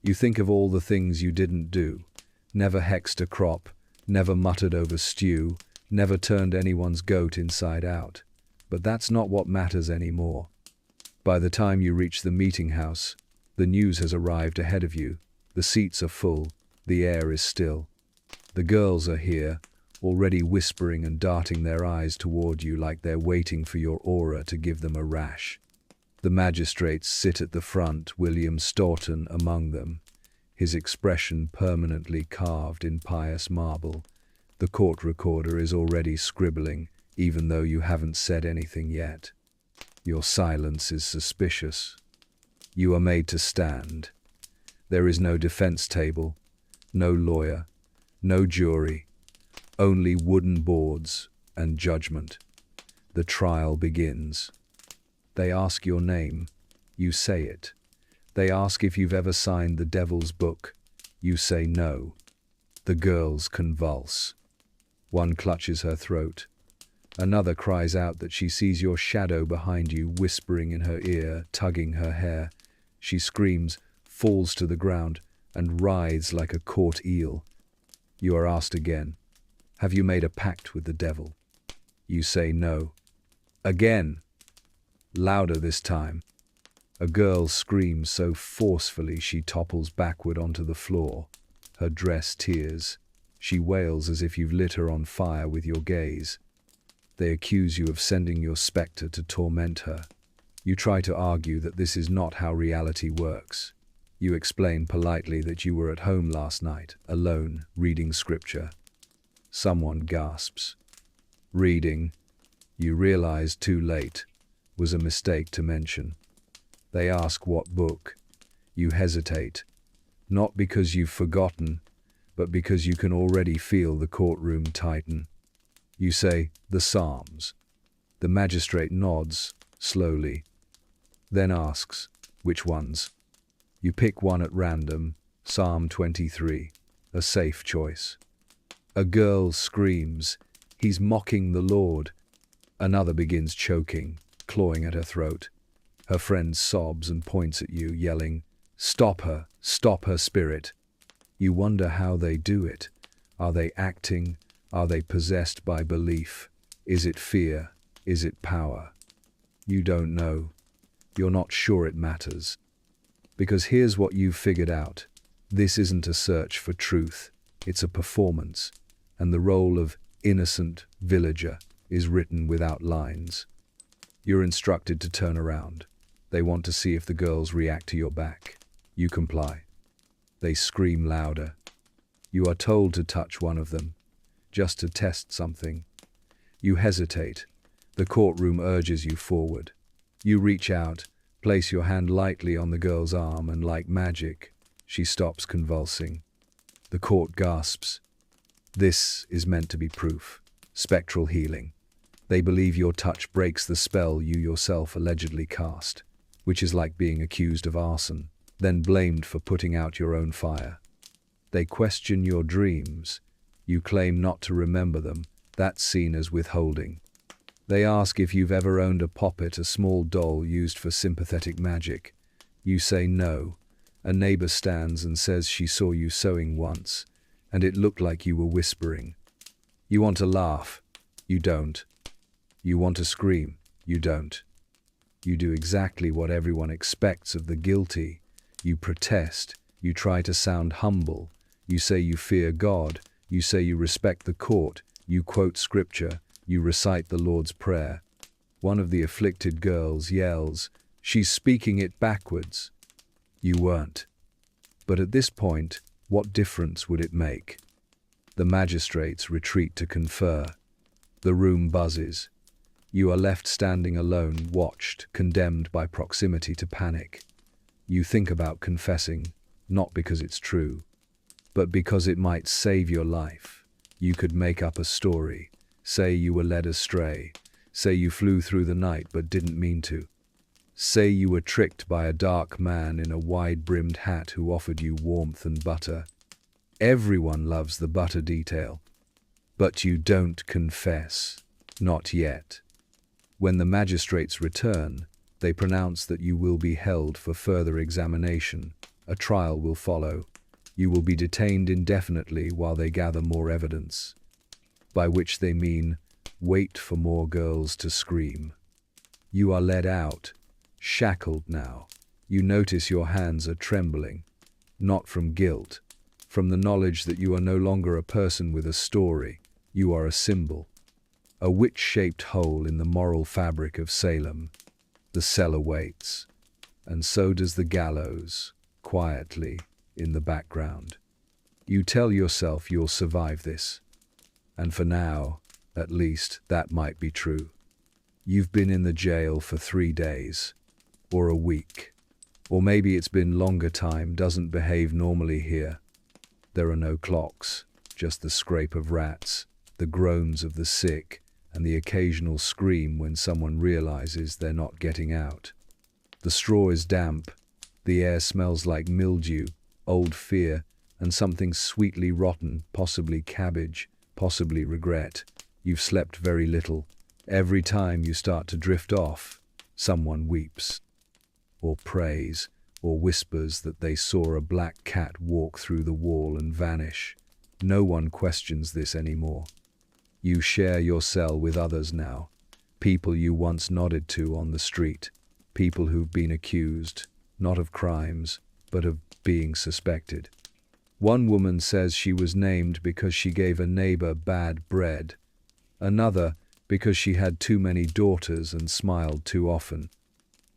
You think of all the things you didn't do. Never hexed a crop. Never muttered over stew. Never turned anyone's goat inside out. But that's not what matters anymore. By the time you reach the meeting house, the news has arrived ahead of you. The seats are full. The air is still. The girls are here, already whispering and darting their eyes toward you like they're waiting for your aura to give them a rash. The magistrates sit at the front, William Staunton among them, his expression permanently carved in pious marble. The court recorder is already scribbling, even though you haven't said anything yet. Your silence is suspicious. You are made to stand. There is no defense table, no lawyer, no jury, only wooden boards and judgment. The trial begins. They ask your name. You say it. They ask if you've ever signed the devil's book. You say no. The girls convulse. One clutches her throat. Another cries out that she sees your shadow behind you, whispering in her ear, tugging her hair. She screams, falls to the ground, and writhes like a caught eel. You are asked again, have you made a pact with the devil? You say no. Again. Louder this time. A girl screams so forcefully she topples backward onto the floor. Her dress tears. She wails as if you've lit her on fire with your gaze. They accuse you of sending your spectre to torment her. You try to argue that this is not how reality works. You explain politely that you were at home last night, alone, reading scripture. Someone gasps. Reading, you realize too late, was a mistake to mention. They ask what book. You hesitate, not because you've forgotten, but because you can already feel the courtroom tighten. You say, the Psalms. The magistrate nods, slowly, then asks, which ones? You pick one at random, Psalm 23, a safe choice. A girl screams, he's mocking the Lord. Another begins choking, clawing at her throat. Her friend sobs and points at you, yelling, stop her, spirit. You wonder how they do it. Are they acting? Are they possessed by belief? Is it fear? Is it power? You don't know. You're not sure it matters. Because here's what you've figured out. This isn't a search for truth. It's a performance. And the role of innocent villager is written without lines. You're instructed to turn around. They want to see if the girls react to your back. You comply. They scream louder. You are told to touch one of them, just to test something. You hesitate. The courtroom urges you forward. You reach out, place your hand lightly on the girl's arm, and like magic, she stops convulsing. The court gasps. This is meant to be proof. Spectral healing. They believe your touch breaks the spell you yourself allegedly cast, which is like being accused of arson, then blamed for putting out your own fire. They question your dreams. You claim not to remember them. That's seen as withholding. They ask if you've ever owned a poppet, a small doll used for sympathetic magic. You say no. A neighbor stands and says she saw you sewing once, and it looked like you were whispering. You want to laugh. You don't. You want to scream. You don't. You do exactly what everyone expects of the guilty. You protest. You try to sound humble. You say you fear God. You say you respect the court. You quote scripture. You recite the Lord's Prayer. One of the afflicted girls yells, "She's speaking it backwards." You weren't. But at this point, what difference would it make? The magistrates retreat to confer. The room buzzes. You are left standing alone, watched, condemned by proximity to panic. You think about confessing, not because it's true, but because it might save your life. You could make up a story. Say you were led astray. Say you flew through the night but didn't mean to. Say you were tricked by a dark man in a wide-brimmed hat who offered you warmth and butter. Everyone loves the butter detail. But you don't confess. Not yet. When the magistrates return, they pronounce that you will be held for further examination. A trial will follow. You will be detained indefinitely while they gather more evidence. By which they mean, wait for more girls to scream. You are led out, shackled now. You notice your hands are trembling, not from guilt, from the knowledge that you are no longer a person with a story. You are a symbol, a witch-shaped hole in the moral fabric of Salem. The cell awaits, and so does the gallows, quietly, in the background. You tell yourself you'll survive this. And for now, At least, that might be true. You've been in the jail for 3 days. Or a week. Or maybe it's been longer time, doesn't behave normally here. There are no clocks, just the scrape of rats, the groans of the sick, and the occasional scream when someone realizes they're not getting out. The straw is damp, the air smells like mildew, old fear, and something sweetly rotten, possibly cabbage, possibly regret. You've slept very little. Every time you start to drift off, someone weeps, or prays, or whispers that they saw a black cat walk through the wall and vanish. No one questions this anymore. You share your cell with others now, people you once nodded to on the street, people who've been accused, not of crimes, but of being suspected. One woman says she was named because she gave a neighbor bad bread, another because she had too many daughters and smiled too often.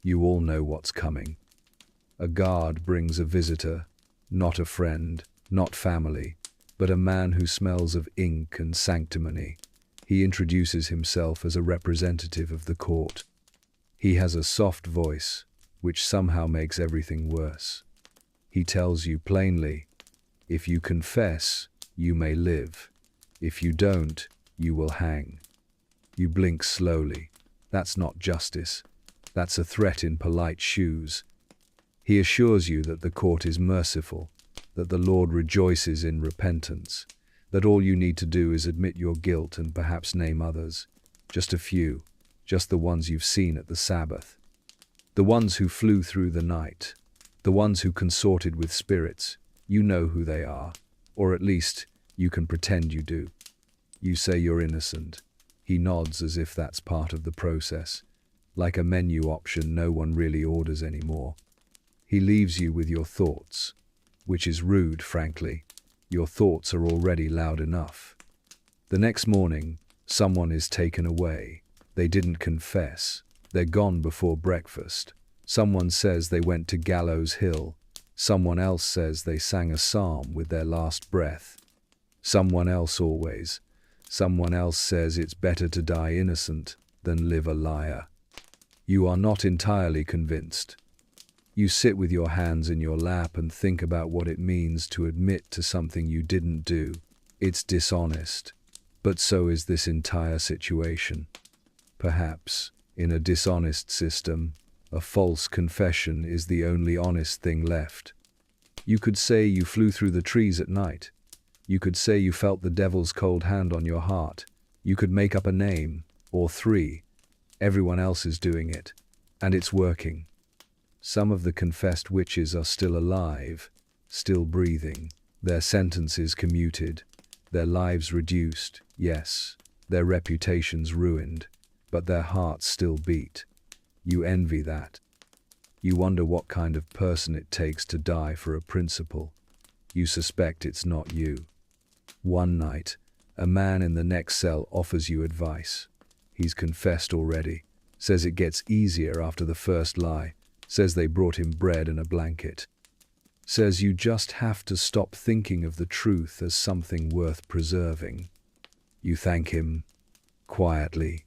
You all know what's coming. A guard brings a visitor, not a friend, not family, but a man who smells of ink and sanctimony. He introduces himself as a representative of the court. He has a soft voice, which somehow makes everything worse. He tells you plainly, if you confess, you may live. If you don't, you will hang. You blink slowly. That's not justice. That's a threat in polite shoes. He assures you that the court is merciful, that the Lord rejoices in repentance, that all you need to do is admit your guilt and perhaps name others. Just a few, just the ones you've seen at the Sabbath. The ones who flew through the night, the ones who consorted with spirits. You know who they are, or at least you can pretend you do. You say you're innocent. He nods as if that's part of the process. Like a menu option no one really orders anymore. He leaves you with your thoughts, which is rude, frankly. Your thoughts are already loud enough. The next morning, someone is taken away. They didn't confess. They're gone before breakfast. Someone says they went to Gallows Hill. Someone else says they sang a psalm with their last breath. Someone else says it's better to die innocent than live a liar. You are not entirely convinced. You sit with your hands in your lap and think about what it means to admit to something you didn't do. It's dishonest, but so is this entire situation. Perhaps, in a dishonest system, a false confession is the only honest thing left. You could say you flew through the trees at night. You could say you felt the devil's cold hand on your heart. You could make up a name, or 3. Everyone else is doing it, and it's working. Some of the confessed witches are still alive, still breathing, their sentences commuted, their lives reduced, yes, their reputations ruined, but their hearts still beat. You envy that. You wonder what kind of person it takes to die for a principle. You suspect it's not you. One night, a man in the next cell offers you advice. He's confessed already, says it gets easier after the first lie, says they brought him bread and a blanket. Says you just have to stop thinking of the truth as something worth preserving. You thank him, quietly.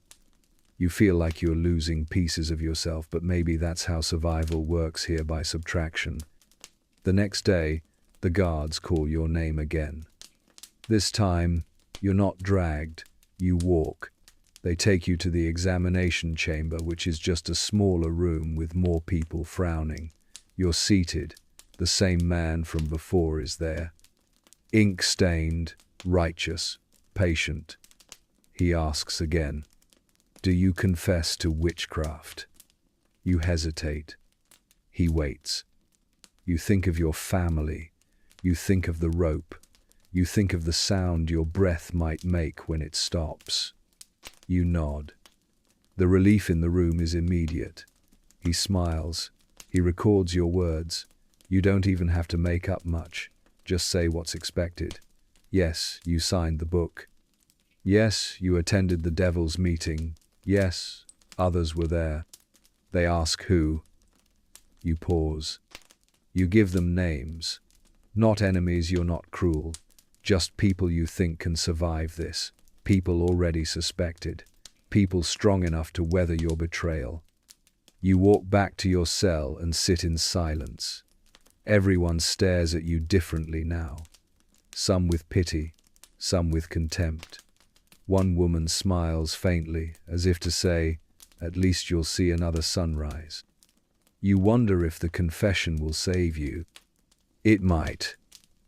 You feel like you're losing pieces of yourself, but maybe that's how survival works here, by subtraction. The next day, the guards call your name again. This time, you're not dragged, you walk. They take you to the examination chamber, which is just a smaller room with more people frowning. You're seated. The same man from before is there. Ink-stained, righteous, patient. He asks again, "Do you confess to witchcraft?" You hesitate. He waits. You think of your family. You think of the rope. You think of the sound your breath might make when it stops. You nod. The relief in the room is immediate. He smiles. He records your words. You don't even have to make up much. Just say what's expected. Yes, you signed the book. Yes, you attended the devil's meeting. Yes, others were there. They ask who. You pause. You give them names. Not enemies, you're not cruel. Just people you think can survive this. People already suspected. People strong enough to weather your betrayal. You walk back to your cell and sit in silence. Everyone stares at you differently now. Some with pity, some with contempt. One woman smiles faintly, as if to say, "At least you'll see another sunrise." You wonder if the confession will save you. It might,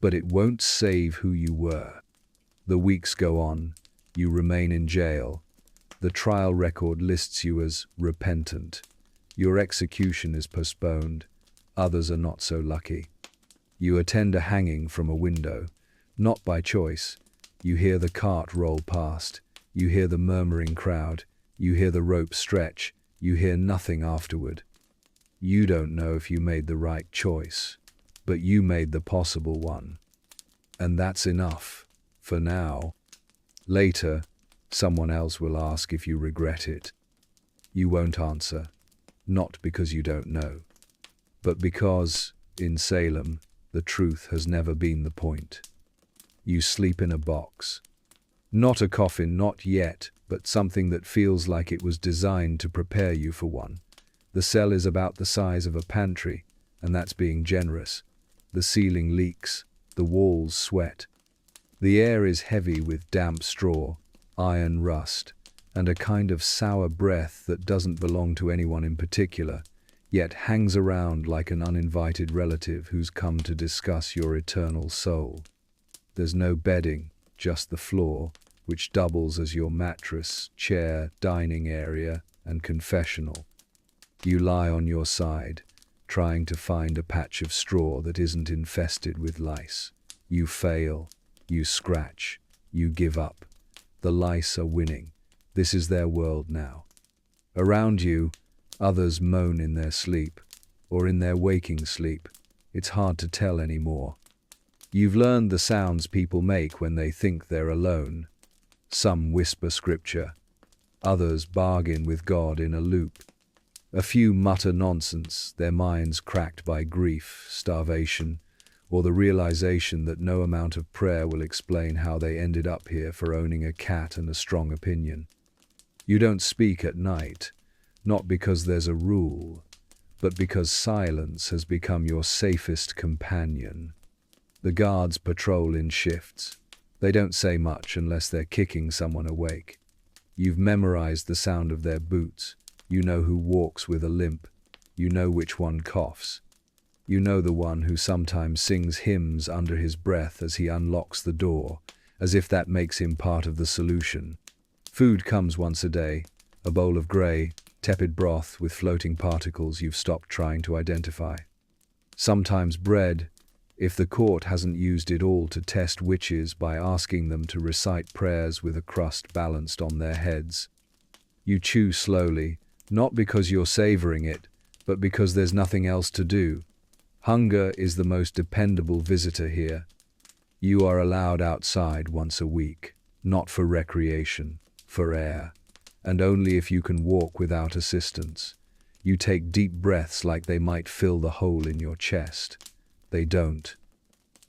but it won't save who you were. The weeks go on. You remain in jail. The trial record lists you as repentant. Your execution is postponed. Others are not so lucky. You attend a hanging from a window, not by choice. You hear the cart roll past. You hear the murmuring crowd. You hear the rope stretch. You hear nothing afterward. You don't know if you made the right choice, but you made the possible one. And that's enough, for now. Later, someone else will ask if you regret it. You won't answer, not because you don't know, but because, in Salem, the truth has never been the point. You sleep in a box. Not a coffin, not yet, but something that feels like it was designed to prepare you for one. The cell is about the size of a pantry, and that's being generous. The ceiling leaks, the walls sweat. The air is heavy with damp straw, iron rust, and a kind of sour breath that doesn't belong to anyone in particular, yet hangs around like an uninvited relative who's come to discuss your eternal soul. There's no bedding, just the floor, which doubles as your mattress, chair, dining area, and confessional. You lie on your side, trying to find a patch of straw that isn't infested with lice. You fail, you scratch, you give up. The lice are winning. This is their world now. Around you, others moan in their sleep, or in their waking sleep. It's hard to tell anymore. You've learned the sounds people make when they think they're alone. Some whisper scripture. Others bargain with God in a loop. A few mutter nonsense, their minds cracked by grief, starvation, or the realization that no amount of prayer will explain how they ended up here for owning a cat and a strong opinion. You don't speak at night, not because there's a rule, but because silence has become your safest companion. The guards patrol in shifts. They don't say much unless they're kicking someone awake. You've memorized the sound of their boots. You know who walks with a limp. You know which one coughs. You know the one who sometimes sings hymns under his breath as he unlocks the door, as if that makes him part of the solution. Food comes once a day, a bowl of grey, tepid broth with floating particles you've stopped trying to identify. Sometimes bread, if the court hasn't used it all to test witches by asking them to recite prayers with a crust balanced on their heads. You chew slowly, not because you're savoring it, but because there's nothing else to do. Hunger is the most dependable visitor here. You are allowed outside once a week, not for recreation, for air, and only if you can walk without assistance. You take deep breaths like they might fill the hole in your chest. They don't.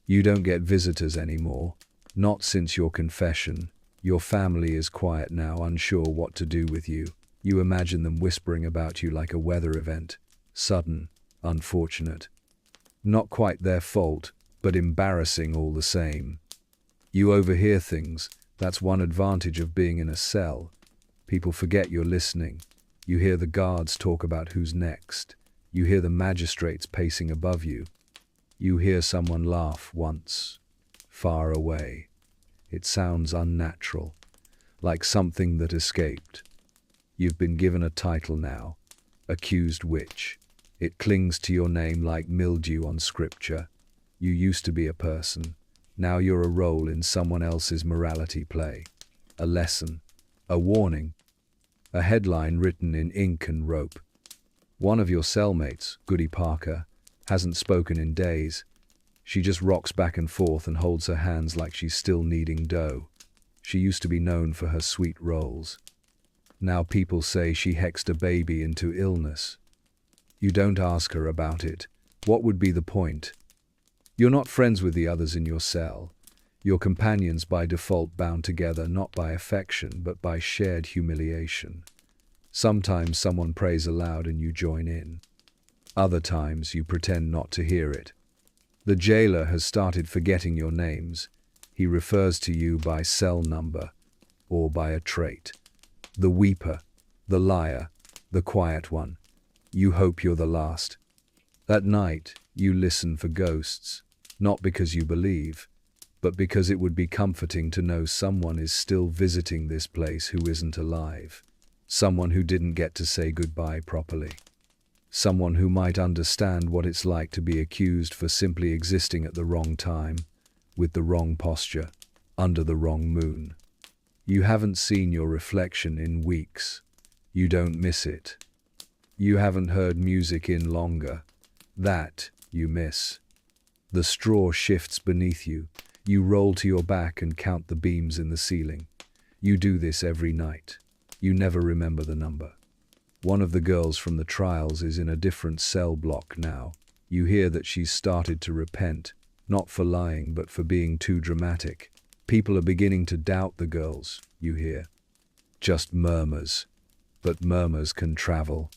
You don't get visitors anymore, not since your confession. Your family is quiet now, unsure what to do with you. You imagine them whispering about you like a weather event. Sudden, unfortunate. Not quite their fault, but embarrassing all the same. You overhear things. That's one advantage of being in a cell. People forget you're listening. You hear the guards talk about who's next. You hear the magistrates pacing above you. You hear someone laugh once, far away. It sounds unnatural, like something that escaped. You've been given a title now, accused witch. It clings to your name like mildew on scripture. You used to be a person. Now you're a role in someone else's morality play. A lesson, a warning, a headline written in ink and rope. One of your cellmates, Goody Parker, hasn't spoken in days. She just rocks back and forth and holds her hands like she's still kneading dough. She used to be known for her sweet rolls. Now people say she hexed a baby into illness. You don't ask her about it. What would be the point? You're not friends with the others in your cell. Your companions by default bound together not by affection but by shared humiliation. Sometimes someone prays aloud and you join in. Other times you pretend not to hear it. The jailer has started forgetting your names. He refers to you by cell number or by a trait. The weeper, the liar, the quiet one. You hope you're the last. At night, you listen for ghosts, not because you believe, but because it would be comforting to know someone is still visiting this place who isn't alive. Someone who didn't get to say goodbye properly. Someone who might understand what it's like to be accused for simply existing at the wrong time, with the wrong posture, under the wrong moon. You haven't seen your reflection in weeks. You don't miss it. You haven't heard music in longer. That you miss. The straw shifts beneath you. You roll to your back and count the beams in the ceiling. You do this every night. You never remember the number. One of the girls from the trials is in a different cell block now. You hear that she's started to repent, not for lying but for being too dramatic. People are beginning to doubt the girls, you hear. Just murmurs. But murmurs can travel.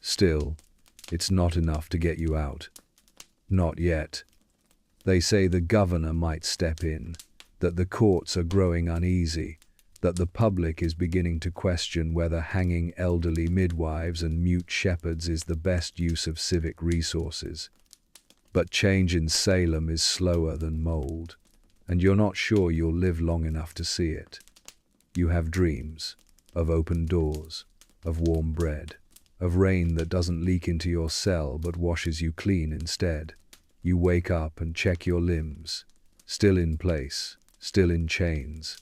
Still, it's not enough to get you out. Not yet. They say the governor might step in, that the courts are growing uneasy, that the public is beginning to question whether hanging elderly midwives and mute shepherds is the best use of civic resources. But change in Salem is slower than mold, and you're not sure you'll live long enough to see it. You have dreams of open doors, of warm bread, of rain that doesn't leak into your cell but washes you clean instead. You wake up and check your limbs, still in place, still in chains.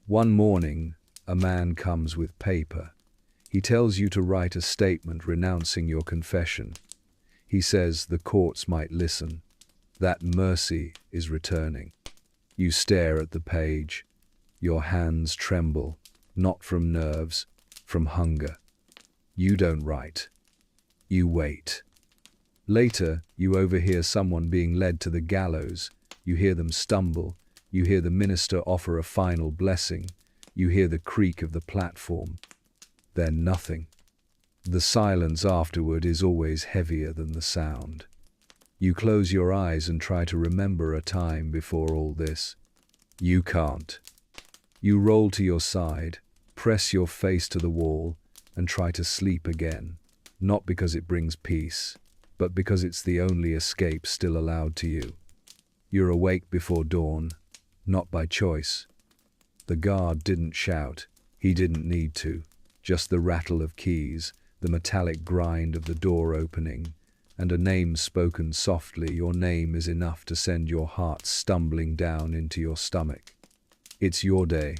One morning, a man comes with paper. He tells you to write a statement renouncing your confession. He says the courts might listen, that mercy is returning. You stare at the page. Your hands tremble, not from nerves, from hunger. You don't write. You wait. Later, you overhear someone being led to the gallows. You hear them stumble. You hear the minister offer a final blessing. You hear the creak of the platform. Then nothing. The silence afterward is always heavier than the sound. You close your eyes and try to remember a time before all this. You can't. You roll to your side, press your face to the wall, and try to sleep again. Not because it brings peace, but because it's the only escape still allowed to you. You're awake before dawn, not by choice. The guard didn't shout. He didn't need to. Just the rattle of keys, the metallic grind of the door opening, and a name spoken softly. Your name is enough to send your heart stumbling down into your stomach. It's your day.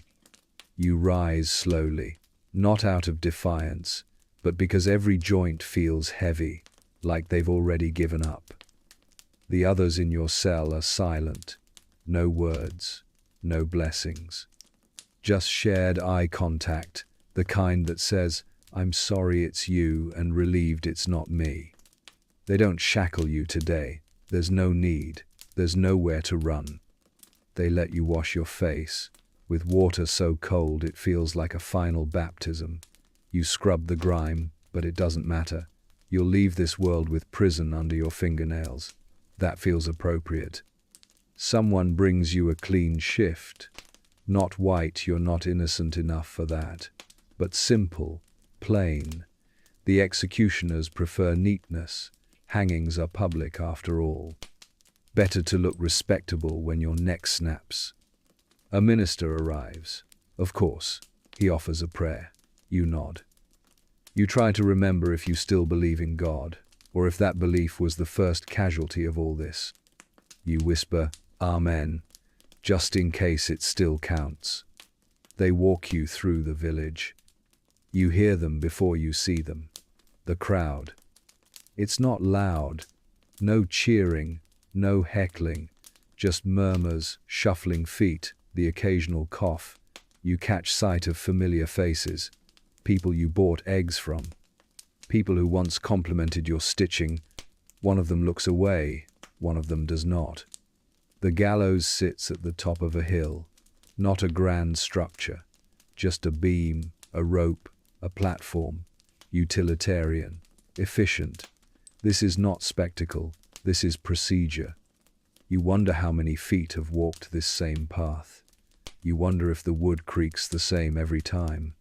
You rise slowly, not out of defiance, but because every joint feels heavy, like they've already given up. The others in your cell are silent. No words, no blessings. Just shared eye contact, the kind that says, "I'm sorry it's you and relieved it's not me." They don't shackle you today. There's no need. There's nowhere to run. They let you wash your face, with water so cold it feels like a final baptism. You scrub the grime, but it doesn't matter. You'll leave this world with prison under your fingernails. That feels appropriate. Someone brings you a clean shift. Not white, you're not innocent enough for that. But simple, plain. The executioners prefer neatness. Hangings are public after all. Better to look respectable when your neck snaps. A minister arrives. Of course, he offers a prayer. You nod. You try to remember if you still believe in God, or if that belief was the first casualty of all this. You whisper, "Amen," just in case it still counts. They walk you through the village. You hear them before you see them. The crowd. It's not loud. No cheering, no heckling, just murmurs, shuffling feet, the occasional cough. You catch sight of familiar faces, people you bought eggs from, people who once complimented your stitching. One of them looks away, one of them does not. The gallows sits at the top of a hill, not a grand structure, just a beam, a rope, a platform, utilitarian, efficient. This is not spectacle, this is procedure. You wonder how many feet have walked this same path. You wonder if the wood creaks the same every time.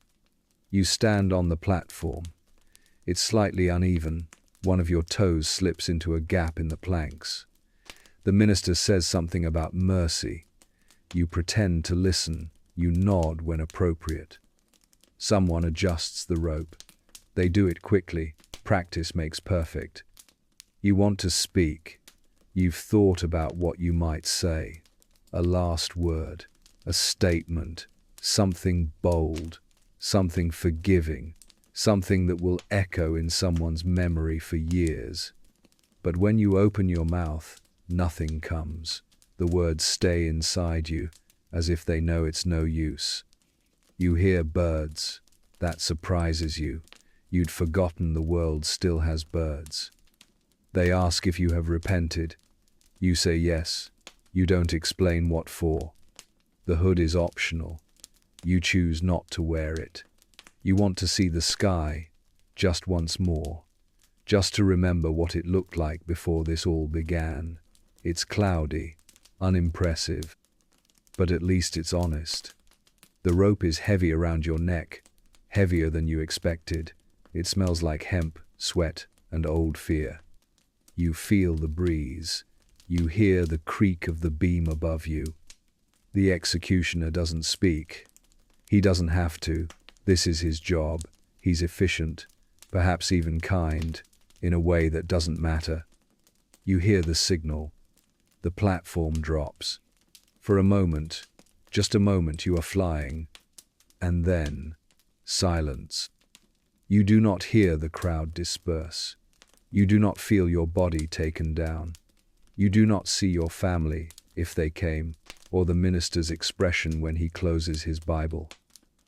You stand on the platform. It's slightly uneven. One of your toes slips into a gap in the planks. The minister says something about mercy. You pretend to listen. You nod when appropriate. Someone adjusts the rope. They do it quickly. Practice makes perfect. You want to speak. You've thought about what you might say. A last word, a statement, something bold, something forgiving, something that will echo in someone's memory for years. But when you open your mouth, nothing comes. The words stay inside you, as if they know it's no use. You hear birds. That surprises you. You'd forgotten the world still has birds. They ask if you have repented. You say yes. You don't explain what for. The hood is optional. You choose not to wear it. You want to see the sky, just once more. Just to remember what it looked like before this all began. It's cloudy, unimpressive, but at least it's honest. The rope is heavy around your neck, heavier than you expected. It smells like hemp, sweat, and old fear. You feel the breeze. You hear the creak of the beam above you. The executioner doesn't speak. He doesn't have to. This is his job. He's efficient, perhaps even kind, in a way that doesn't matter. You hear the signal. The platform drops. For a moment, just a moment, you are flying. And then, silence. You do not hear the crowd disperse. You do not feel your body taken down. You do not see your family, if they came, or the minister's expression when he closes his Bible.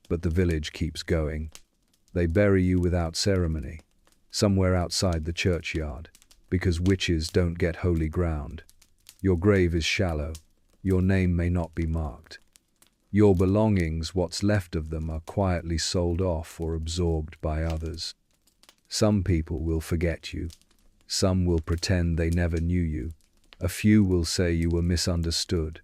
But the village keeps going. They bury you without ceremony, somewhere outside the churchyard, because witches don't get holy ground. Your grave is shallow. Your name may not be marked. Your belongings, what's left of them, are quietly sold off or absorbed by others. Some people will forget you. Some will pretend they never knew you. A few will say you were misunderstood.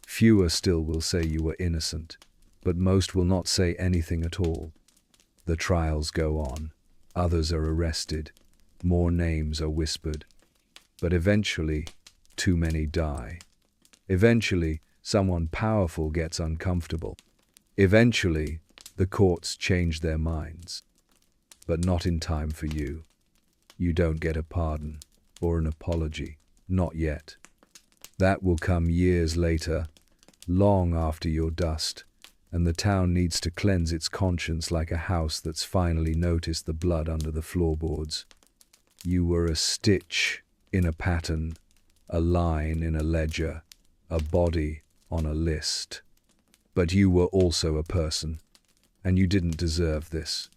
Fewer still will say you were innocent. But most will not say anything at all. The trials go on. Others are arrested. More names are whispered. But eventually, too many die. Eventually, someone powerful gets uncomfortable. Eventually, the courts change their minds. But not in time for you. You don't get a pardon or an apology. Not yet. That will come years later, long after your dust, and the town needs to cleanse its conscience like a house that's finally noticed the blood under the floorboards. You were a stitch in a pattern, a line in a ledger, a body on a list. But you were also a person, and you didn't deserve this.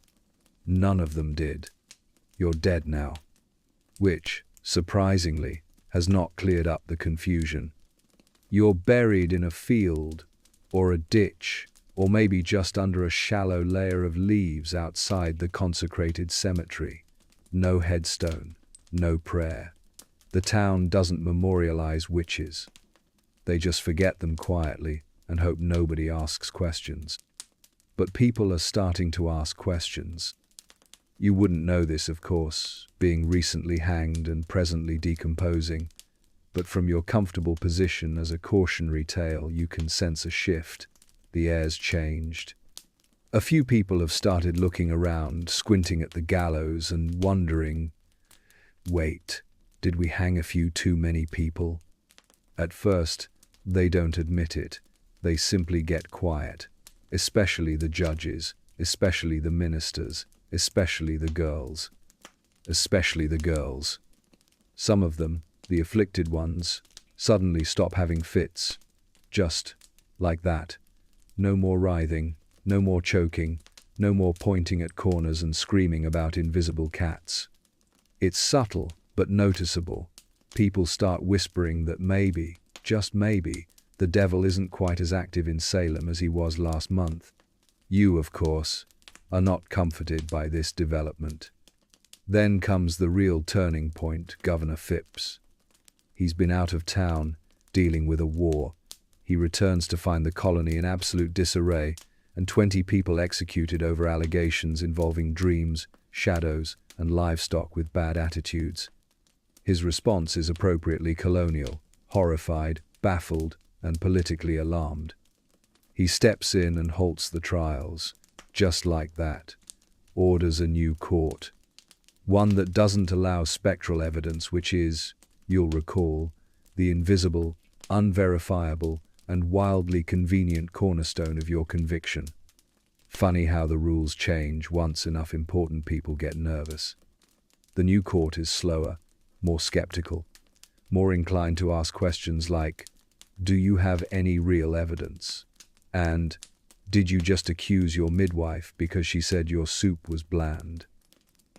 None of them did. You're dead now, which, surprisingly, has not cleared up the confusion. You're buried in a field, or a ditch, or maybe just under a shallow layer of leaves outside the consecrated cemetery. No headstone, no prayer. The town doesn't memorialize witches. They just forget them quietly and hope nobody asks questions. But people are starting to ask questions. You wouldn't know this, of course, being recently hanged and presently decomposing, but from your comfortable position as a cautionary tale, you can sense a shift. The air's changed. A few people have started looking around, squinting at the gallows and wondering, wait, did we hang a few too many people? At first, they don't admit it. They simply get quiet, especially the judges, especially the ministers, especially the girls. Especially the girls. Some of them, the afflicted ones, suddenly stop having fits. Just like that. No more writhing, no more choking, no more pointing at corners and screaming about invisible cats. It's subtle, but noticeable. People start whispering that maybe, just maybe, the devil isn't quite as active in Salem as he was last month. You, of course, are not comforted by this development. Then comes the real turning point, Governor Phipps. He's been out of town, dealing with a war. He returns to find the colony in absolute disarray, and 20 people executed over allegations involving dreams, shadows, and livestock with bad attitudes. His response is appropriately colonial, horrified, baffled, and politically alarmed. He steps in and halts the trials, just like that. Orders a new court. One that doesn't allow spectral evidence, which is, you'll recall, the invisible, unverifiable, and wildly convenient cornerstone of your conviction. Funny how the rules change once enough important people get nervous. The new court is slower, more skeptical, more inclined to ask questions like, do you have any real evidence? And, did you just accuse your midwife because she said your soup was bland?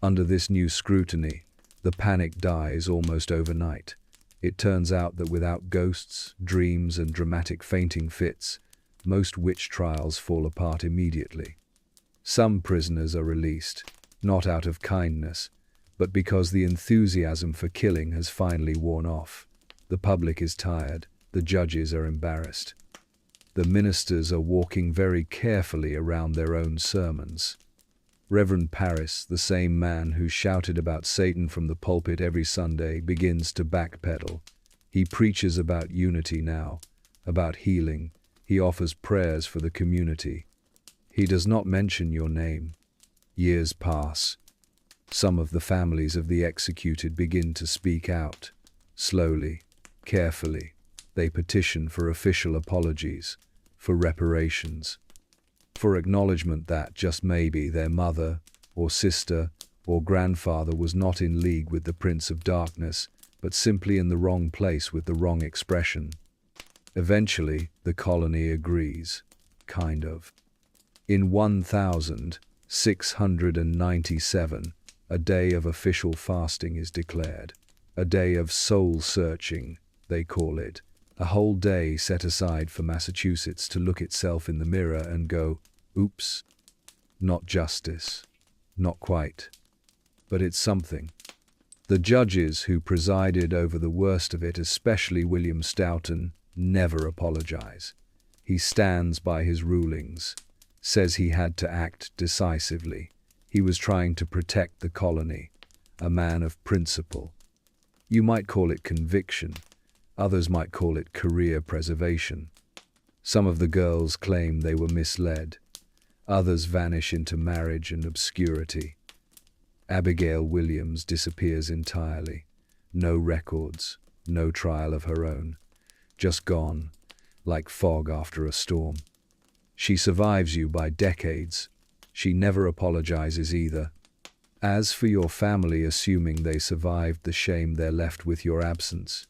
Under this new scrutiny, the panic dies almost overnight. It turns out that without ghosts, dreams, and dramatic fainting fits, most witch trials fall apart immediately. Some prisoners are released, not out of kindness, but because the enthusiasm for killing has finally worn off. The public is tired, the judges are embarrassed. The ministers are walking very carefully around their own sermons. Reverend Parris, the same man who shouted about Satan from the pulpit every Sunday, begins to backpedal. He preaches about unity now, about healing. He offers prayers for the community. He does not mention your name. Years pass. Some of the families of the executed begin to speak out. Slowly, carefully, they petition for official apologies, for reparations, for acknowledgement that, just maybe, their mother, or sister, or grandfather was not in league with the Prince of Darkness, but simply in the wrong place with the wrong expression. Eventually, the colony agrees. Kind of. In 1697, a day of official fasting is declared. A day of soul-searching, they call it. A whole day set aside for Massachusetts to look itself in the mirror and go, oops, not justice, not quite, but it's something. The judges who presided over the worst of it, especially William Stoughton, never apologize. He stands by his rulings, says he had to act decisively. He was trying to protect the colony, a man of principle. You might call it conviction. Others might call it career preservation. Some of the girls claim they were misled. Others vanish into marriage and obscurity. Abigail Williams disappears entirely. No records, no trial of her own. Just gone, like fog after a storm. She survives you by decades. She never apologizes either. As for your family, assuming they survived the shame they're left with your absence,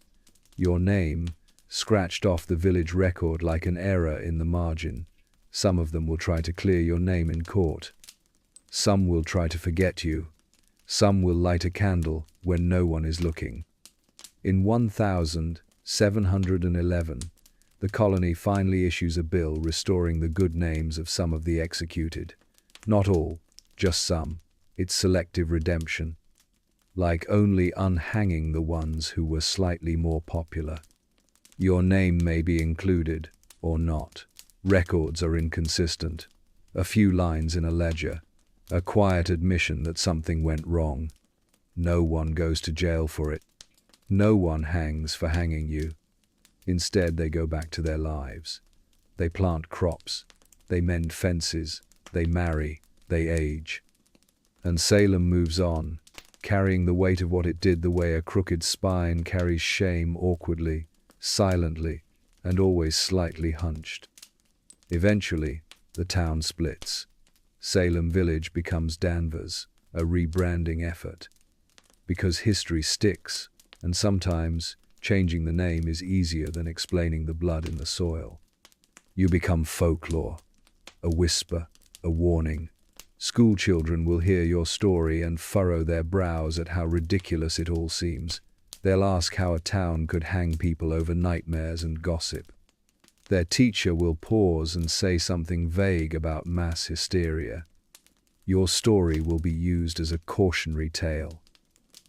your name, scratched off the village record like an error in the margin. Some of them will try to clear your name in court. Some will try to forget you. Some will light a candle when no one is looking. In 1711, the colony finally issues a bill restoring the good names of some of the executed. Not all, just some. It's selective redemption. Like only unhanging the ones who were slightly more popular. Your name may be included, or not. Records are inconsistent. A few lines in a ledger. A quiet admission that something went wrong. No one goes to jail for it. No one hangs for hanging you. Instead, they go back to their lives. They plant crops. They mend fences. They marry. They age. And Salem moves on, carrying the weight of what it did the way a crooked spine carries shame awkwardly, silently, and always slightly hunched. Eventually, the town splits. Salem Village becomes Danvers, a rebranding effort. Because history sticks, and sometimes changing the name is easier than explaining the blood in the soil. You become folklore, a whisper, a warning. School children will hear your story and furrow their brows at how ridiculous it all seems. They'll ask how a town could hang people over nightmares and gossip. Their teacher will pause and say something vague about mass hysteria. Your story will be used as a cautionary tale,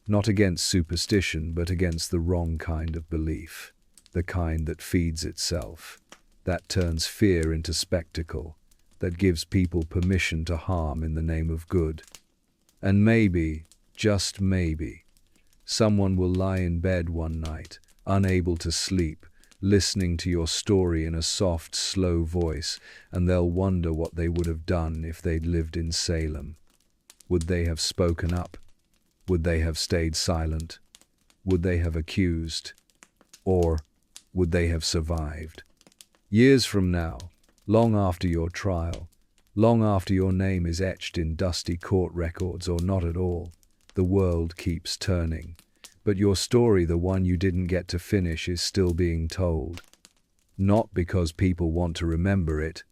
not against superstition, but against the wrong kind of belief, the kind that feeds itself, that turns fear into spectacle, that gives people permission to harm in the name of good. And maybe, just maybe, someone will lie in bed one night, unable to sleep, listening to your story in a soft, slow voice, and they'll wonder what they would have done if they'd lived in Salem. Would they have spoken up? Would they have stayed silent? Would they have accused? Or would they have survived? Years from now, long after your trial, long after your name is etched in dusty court records or not at all, the world keeps turning. But your story, the one you didn't get to finish, is still being told. Not because people want to remember it,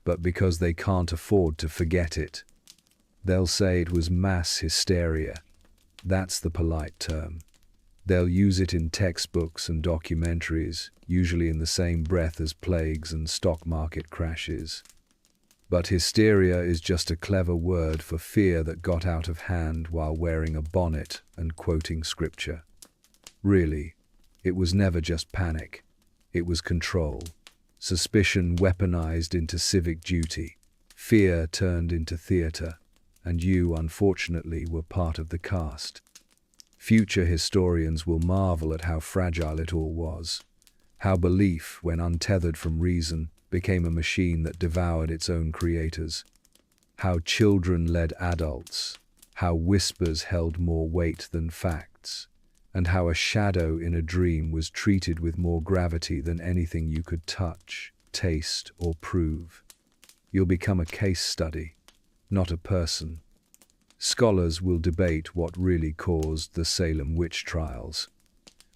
but because they can't afford to forget it. They'll say it was mass hysteria. That's the polite term. They'll use it in textbooks and documentaries, usually in the same breath as plagues and stock market crashes. But hysteria is just a clever word for fear that got out of hand while wearing a bonnet and quoting scripture. Really, it was never just panic. It was control. Suspicion weaponized into civic duty. Fear turned into theater. And you, unfortunately, were part of the cast. Future historians will marvel at how fragile it all was. How belief, when untethered from reason, became a machine that devoured its own creators. How children led adults. How whispers held more weight than facts. And how a shadow in a dream was treated with more gravity than anything you could touch, taste, or prove. You'll become a case study, not a person. Scholars will debate what really caused the Salem witch trials.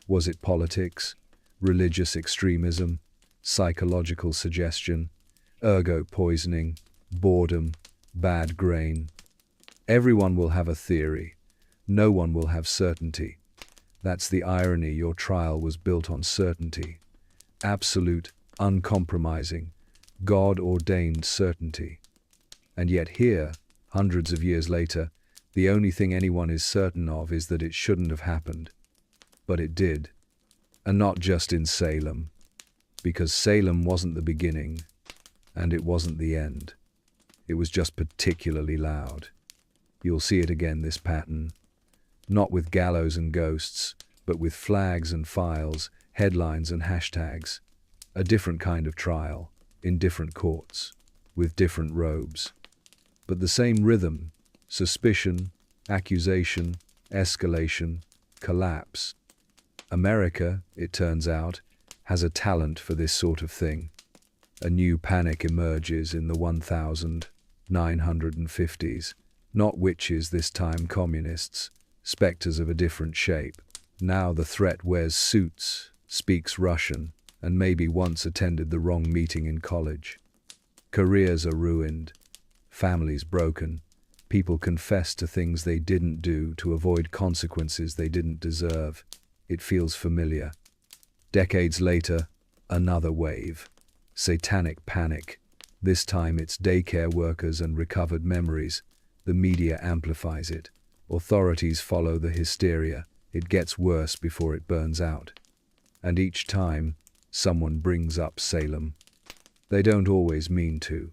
Was it politics, religious extremism, psychological suggestion, ergot poisoning, boredom, bad grain? Everyone will have a theory. No one will have certainty. That's the irony. Your trial was built on certainty. Absolute, uncompromising, God-ordained certainty. And yet here, hundreds of years later, the only thing anyone is certain of is that it shouldn't have happened. But it did. And not just in Salem. Because Salem wasn't the beginning, and it wasn't the end. It was just particularly loud. You'll see it again, this pattern. Not with gallows and ghosts, but with flags and files, headlines and hashtags. A different kind of trial, in different courts, with different robes. But the same rhythm: suspicion, accusation, escalation, collapse. America, it turns out, has a talent for this sort of thing. A new panic emerges in the 1950s. Not witches this time, communists, specters of a different shape. Now the threat wears suits, speaks Russian, and maybe once attended the wrong meeting in college. Careers are ruined. Families broken. People confess to things they didn't do to avoid consequences they didn't deserve. It feels familiar. Decades later, another wave. Satanic panic. This time it's daycare workers and recovered memories. The media amplifies it. Authorities follow the hysteria. It gets worse before it burns out. And each time, someone brings up Salem. They don't always mean to,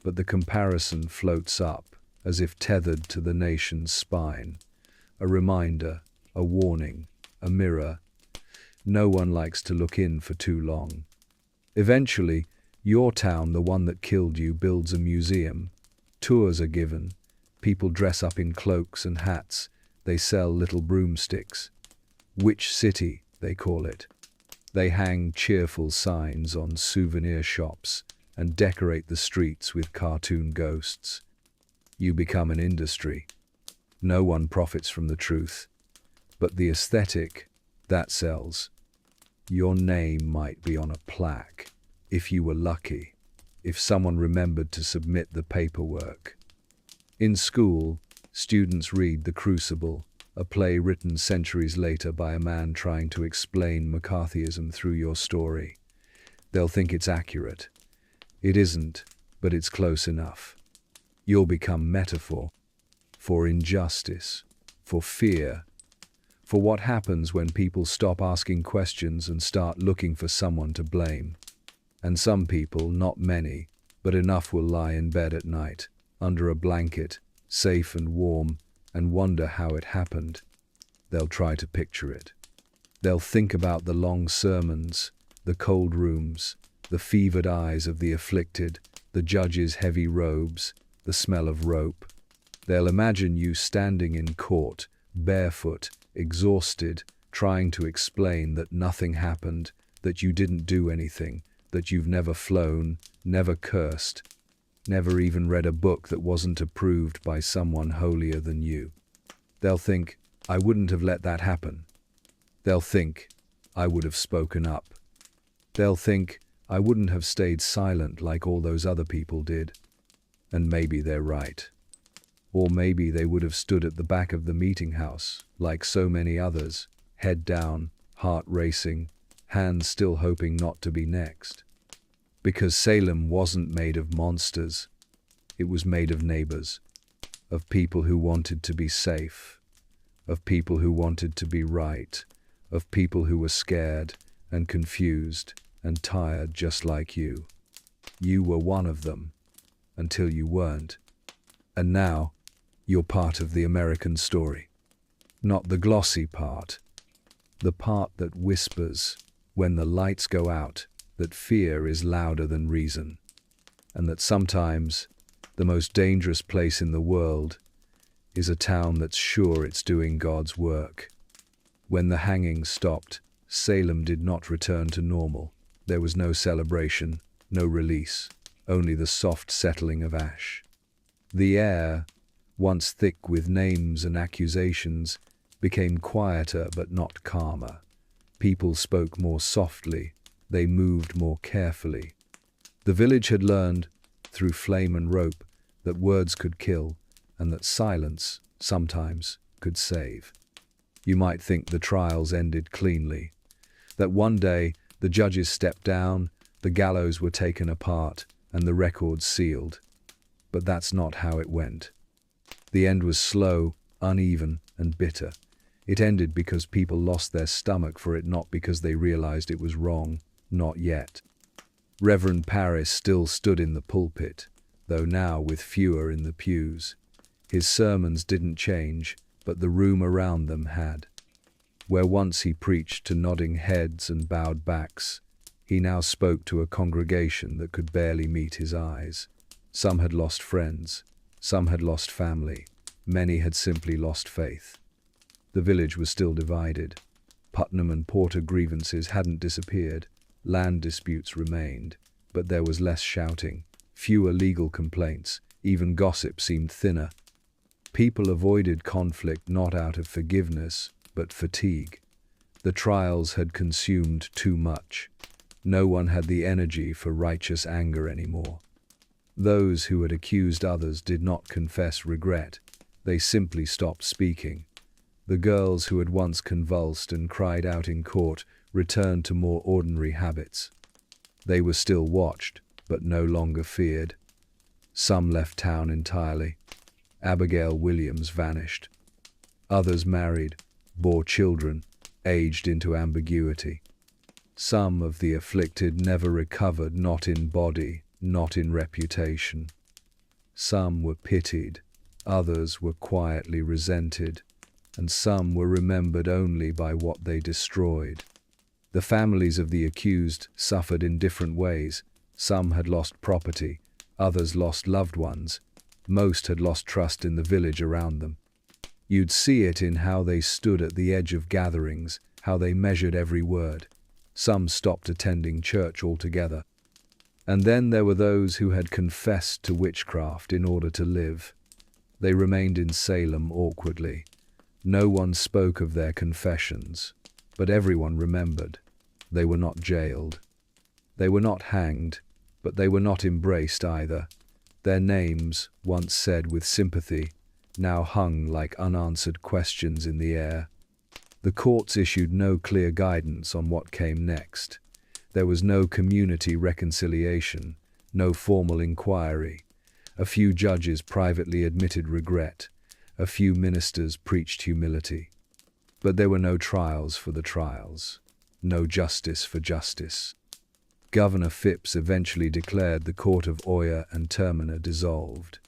but the comparison floats up, as if tethered to the nation's spine. A reminder, a warning, a mirror. No one likes to look in for too long. Eventually, your town, the one that killed you, builds a museum. Tours are given. People dress up in cloaks and hats. They sell little broomsticks. Witch City, they call it. They hang cheerful signs on souvenir shops and decorate the streets with cartoon ghosts. You become an industry. No one profits from the truth. But the aesthetic, that sells. Your name might be on a plaque, if you were lucky, if someone remembered to submit the paperwork. In school, students read The Crucible, a play written centuries later by a man trying to explain McCarthyism through your story. They'll think it's accurate. It isn't, but it's close enough. You'll become metaphor for injustice, for fear, for what happens when people stop asking questions and start looking for someone to blame. And some people, not many, but enough, will lie in bed at night, under a blanket, safe and warm, and wonder how it happened. They'll try to picture it. They'll think about the long sermons, the cold rooms, the fevered eyes of the afflicted, the judge's heavy robes, the smell of rope. They'll imagine you standing in court, barefoot, exhausted, trying to explain that nothing happened, that you didn't do anything, that you've never flown, never cursed, never even read a book that wasn't approved by someone holier than you. They'll think, I wouldn't have let that happen. They'll think, I would have spoken up. They'll think, I wouldn't have stayed silent like all those other people did. And maybe they're right. Or maybe they would have stood at the back of the meeting house, like so many others, head down, heart racing, hands still hoping not to be next. Because Salem wasn't made of monsters. It was made of neighbors, of people who wanted to be safe, of people who wanted to be right, of people who were scared and confused and tired just like you. You were one of them, until you weren't. And now, you're part of the American story. Not the glossy part, the part that whispers when the lights go out that fear is louder than reason, and that sometimes the most dangerous place in the world is a town that's sure it's doing God's work. When the hanging stopped, Salem did not return to normal. There was no celebration, no release, only the soft settling of ash. The air, once thick with names and accusations, became quieter but not calmer. People spoke more softly. They moved more carefully. The village had learned, through flame and rope, that words could kill, and that silence, sometimes, could save. You might think the trials ended cleanly, that one day the judges stepped down, the gallows were taken apart, and the records sealed. But that's not how it went. The end was slow, uneven, and bitter. It ended because people lost their stomach for it, not because they realized it was wrong. Not yet. Reverend Parris still stood in the pulpit, though now with fewer in the pews. His sermons didn't change, but the room around them had. Where once he preached to nodding heads and bowed backs, he now spoke to a congregation that could barely meet his eyes. Some had lost friends, some had lost family, many had simply lost faith. The village was still divided. Putnam and Porter grievances hadn't disappeared. Land disputes remained, but there was less shouting, fewer legal complaints, even gossip seemed thinner. People avoided conflict not out of forgiveness, but fatigue. The trials had consumed too much. No one had the energy for righteous anger anymore. Those who had accused others did not confess regret. They simply stopped speaking. The girls who had once convulsed and cried out in court returned to more ordinary habits. They were still watched, but no longer feared. Some left town entirely. Abigail Williams vanished. Others married, bore children, aged into ambiguity. Some of the afflicted never recovered, not in body, not in reputation. Some were pitied, others were quietly resented, and some were remembered only by what they destroyed. The families of the accused suffered in different ways. Some had lost property, others lost loved ones. Most had lost trust in the village around them. You'd see it in how they stood at the edge of gatherings, how they measured every word. Some stopped attending church altogether. And then there were those who had confessed to witchcraft in order to live. They remained in Salem awkwardly. No one spoke of their confessions, but everyone remembered. They were not jailed. They were not hanged, but they were not embraced either. Their names, once said with sympathy, now hung like unanswered questions in the air. The courts issued no clear guidance on what came next. There was no community reconciliation, no formal inquiry. A few judges privately admitted regret. A few ministers preached humility. But there were no trials for the trials, no justice for justice. Governor Phipps eventually declared the court of Oyer and Terminer dissolved.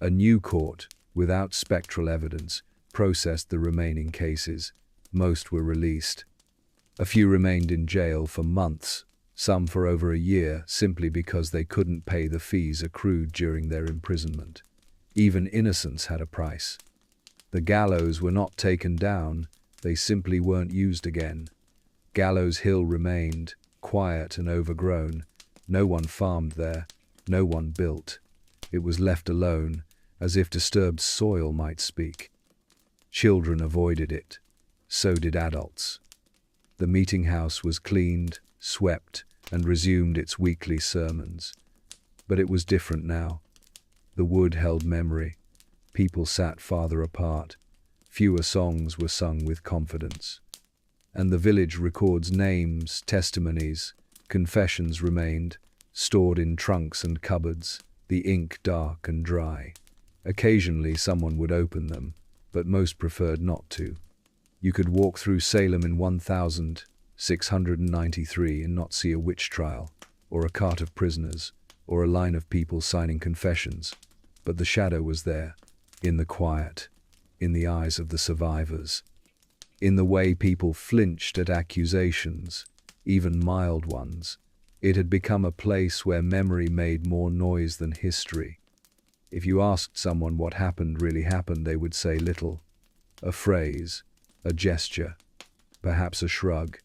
A new court, without spectral evidence, processed the remaining cases. Most were released. A few remained in jail for months, some for over a year, simply because they couldn't pay the fees accrued during their imprisonment. Even innocence had a price. The gallows were not taken down, they simply weren't used again. Gallows Hill remained, quiet and overgrown. No one farmed there, no one built. It was left alone, as if disturbed soil might speak. Children avoided it. So did adults. The meeting house was cleaned, swept, and resumed its weekly sermons. But it was different now. The wood held memory. People sat farther apart. Fewer songs were sung with confidence. And the village records names, testimonies, confessions remained, stored in trunks and cupboards, the ink dark and dry. Occasionally someone would open them, but most preferred not to. You could walk through Salem in 1693 and not see a witch trial, or a cart of prisoners, or a line of people signing confessions. But the shadow was there, in the quiet, in the eyes of the survivors, in the way people flinched at accusations, even mild ones. It had become a place where memory made more noise than history. If you asked someone what really happened, they would say little. A phrase, a gesture, perhaps a shrug.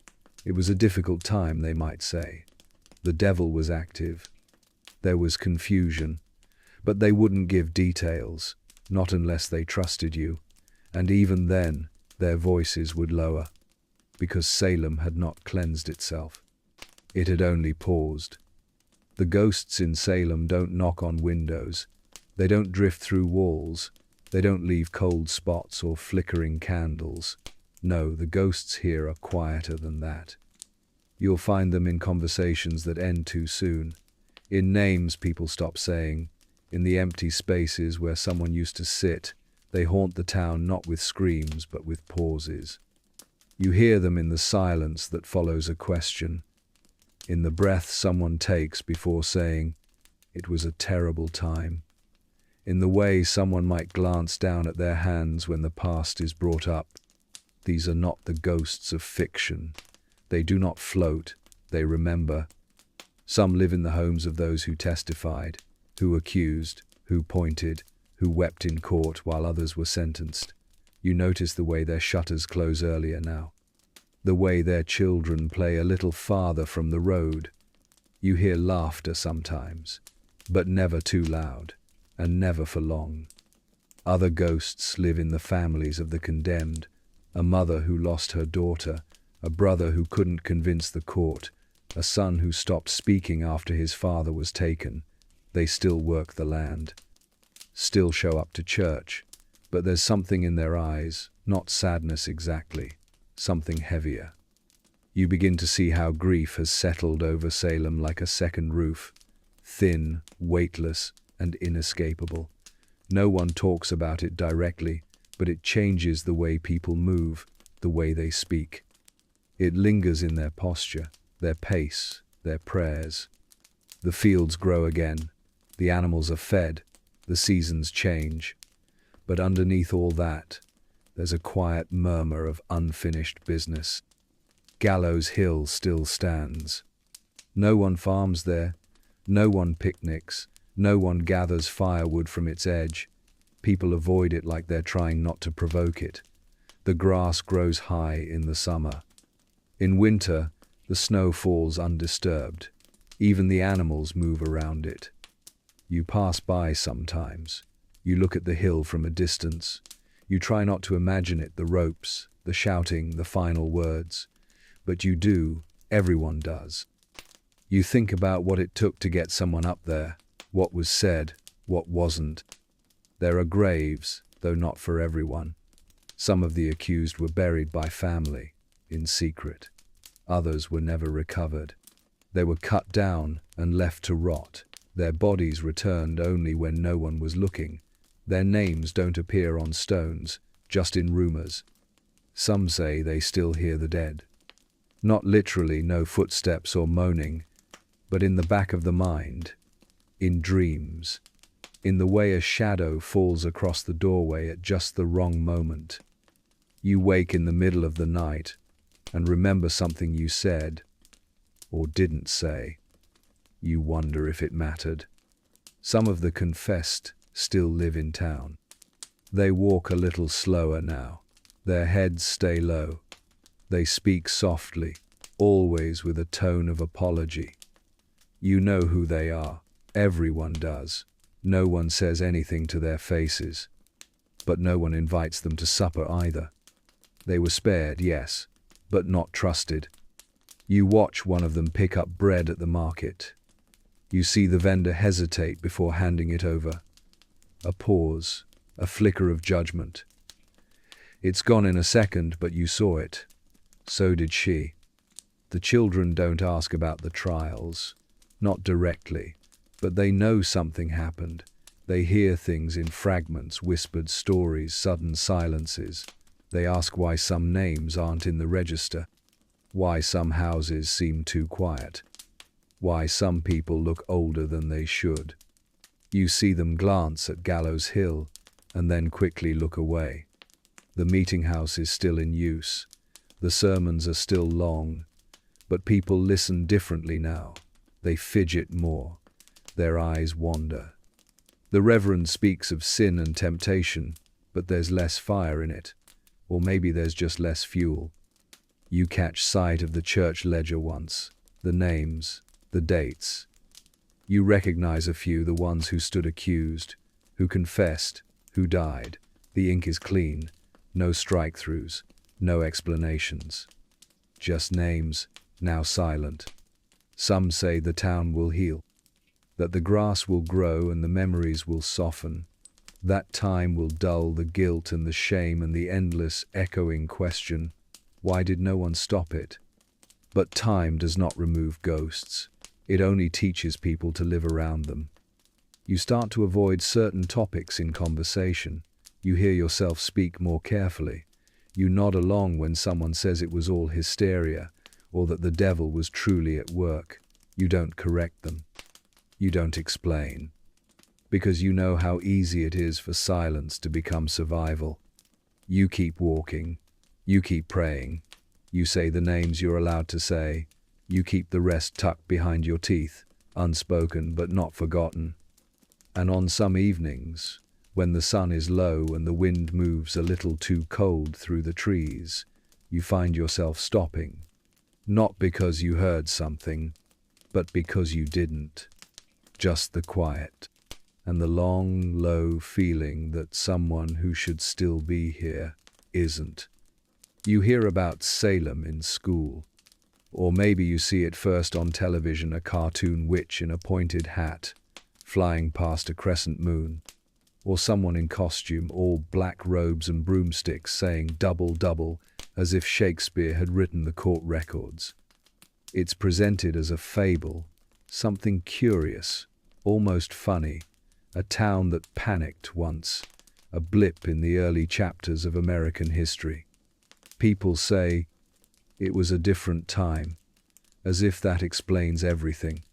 It was a difficult time, they might say. The devil was active. There was confusion. But they wouldn't give details, not unless they trusted you. And even then, their voices would lower, because Salem had not cleansed itself. It had only paused. The ghosts in Salem don't knock on windows. They don't drift through walls. They don't leave cold spots or flickering candles. No, the ghosts here are quieter than that. You'll find them in conversations that end too soon, in names people stop saying, in the empty spaces where someone used to sit. They haunt the town not with screams but with pauses. You hear them in the silence that follows a question, in the breath someone takes before saying, "It was a terrible time," in the way someone might glance down at their hands when the past is brought up. These are not the ghosts of fiction. They do not float, they remember. Some live in the homes of those who testified, who accused, who pointed, who wept in court while others were sentenced. You notice the way their shutters close earlier now, the way their children play a little farther from the road. You hear laughter sometimes, but never too loud, and never for long. Other ghosts live in the families of the condemned, a mother who lost her daughter, a brother who couldn't convince the court, a son who stopped speaking after his father was taken. They still work the land, still show up to church, but there's something in their eyes, not sadness exactly, something heavier. You begin to see how grief has settled over Salem like a second roof, thin, weightless, and inescapable. No one talks about it directly, but it changes the way people move, the way they speak. It lingers in their posture, their pace, their prayers. The fields grow again, the animals are fed, the seasons change. But underneath all that, there's a quiet murmur of unfinished business. Gallows Hill still stands. No one farms there, no one picnics, no one gathers firewood from its edge. People avoid it like they're trying not to provoke it. The grass grows high in the summer. In winter, the snow falls undisturbed. Even the animals move around it. You pass by sometimes. You look at the hill from a distance. You try not to imagine it, the ropes, the shouting, the final words. But you do, everyone does. You think about what it took to get someone up there, what was said, what wasn't. There are graves, though not for everyone. Some of the accused were buried by family, in secret. Others were never recovered. They were cut down and left to rot. Their bodies returned only when no one was looking. Their names don't appear on stones, just in rumors. Some say they still hear the dead. Not literally, no footsteps or moaning, but in the back of the mind, in dreams, in the way a shadow falls across the doorway at just the wrong moment. You wake in the middle of the night and remember something you said or didn't say. You wonder if it mattered. Some of the confessed still live in town. They walk a little slower now. Their heads stay low. They speak softly, always with a tone of apology. You know who they are. Everyone does. No one says anything to their faces. But no one invites them to supper either. They were spared, yes, but not trusted. You watch one of them pick up bread at the market. You see the vendor hesitate before handing it over. A pause, a flicker of judgment. It's gone in a second, but you saw it. So did she. The children don't ask about the trials, not directly, but they know something happened. They hear things in fragments, whispered stories, sudden silences. They ask why some names aren't in the register, why some houses seem too quiet, why some people look older than they should. You see them glance at Gallows Hill and then quickly look away. The meeting house is still in use. The sermons are still long, but people listen differently now. They fidget more. Their eyes wander. The Reverend speaks of sin and temptation, but there's less fire in it. Or maybe there's just less fuel. You catch sight of the church ledger once, the names, the dates. You recognize a few, the ones who stood accused, who confessed, who died. The ink is clean, no strike-throughs, no explanations. Just names, now silent. Some say the town will heal, that the grass will grow and the memories will soften. That time will dull the guilt and the shame and the endless echoing question, why did no one stop it? But time does not remove ghosts. It only teaches people to live around them. You start to avoid certain topics in conversation. You hear yourself speak more carefully. You nod along when someone says it was all hysteria, or that the devil was truly at work. You don't correct them. You don't explain. Because you know how easy it is for silence to become survival. You keep walking. You keep praying. You say the names you're allowed to say. You keep the rest tucked behind your teeth, unspoken but not forgotten. And on some evenings, when the sun is low and the wind moves a little too cold through the trees, you find yourself stopping. Not because you heard something, but because you didn't. Just the quiet. And the long, low feeling that someone who should still be here isn't. You hear about Salem in school, or maybe you see it first on television, a cartoon witch in a pointed hat, flying past a crescent moon, or someone in costume, all black robes and broomsticks, saying double, double, as if Shakespeare had written the court records. It's presented as a fable, something curious, almost funny, a town that panicked once, a blip in the early chapters of American history. People say it was a different time, as if that explains everything.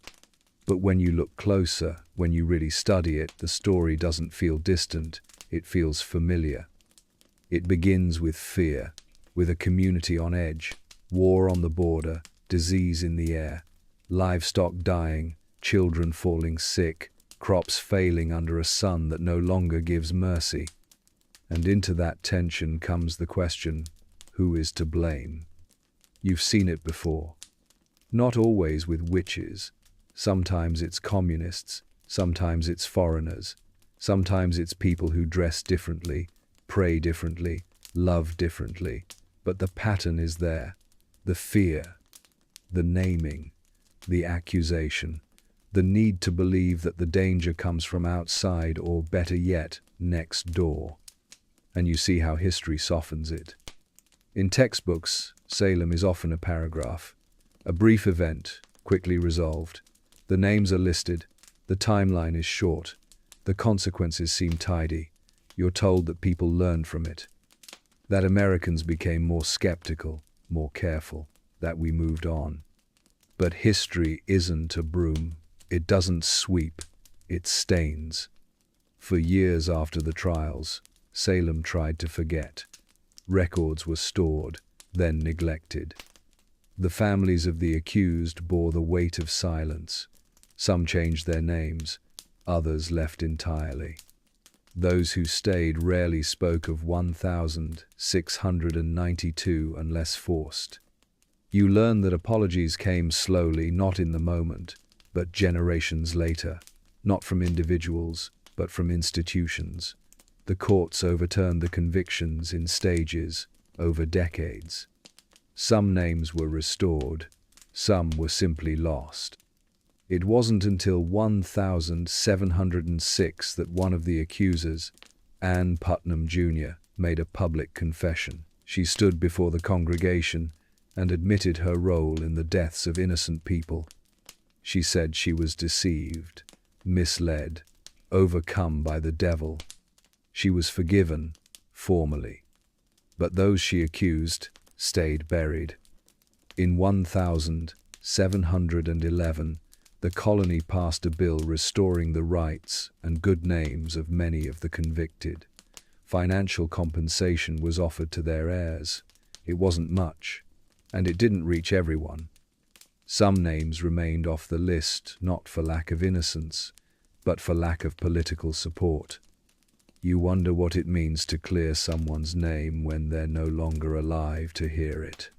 But when you look closer, when you really study it, the story doesn't feel distant, it feels familiar. It begins with fear, with a community on edge, war on the border, disease in the air, livestock dying, children falling sick, crops failing under a sun that no longer gives mercy. And into that tension comes the question, who is to blame? You've seen it before. Not always with witches. Sometimes it's communists, sometimes it's foreigners, sometimes it's people who dress differently, pray differently, love differently. But the pattern is there. The fear, the naming, the accusation, the need to believe that the danger comes from outside or, better yet, next door. and you see how history softens it. In textbooks, Salem is often a paragraph, a brief event, quickly resolved. The names are listed, the timeline is short, the consequences seem tidy. You're told that people learned from it, that Americans became more skeptical, more careful, that we moved on. But history isn't a broom. It doesn't sweep, it stains. For years after the trials, Salem tried to forget. Records were stored, then neglected. The families of the accused bore the weight of silence. Some changed their names, others left entirely. Those who stayed rarely spoke of 1,692 unless forced. You learn that apologies came slowly, not in the moment, but generations later, not from individuals, but from institutions. The courts overturned the convictions in stages, over decades. Some names were restored, some were simply lost. It wasn't until 1706 that one of the accusers, Ann Putnam Jr., made a public confession. She stood before the congregation and admitted her role in the deaths of innocent people. She said she was deceived, misled, overcome by the devil. She was forgiven, formally. But those she accused stayed buried. In 1711, the colony passed a bill restoring the rights and good names of many of the convicted. Financial compensation was offered to their heirs. It wasn't much, and it didn't reach everyone. Some names remained off the list, not for lack of innocence, but for lack of political support. You wonder what it means to clear someone's name when they're no longer alive to hear it.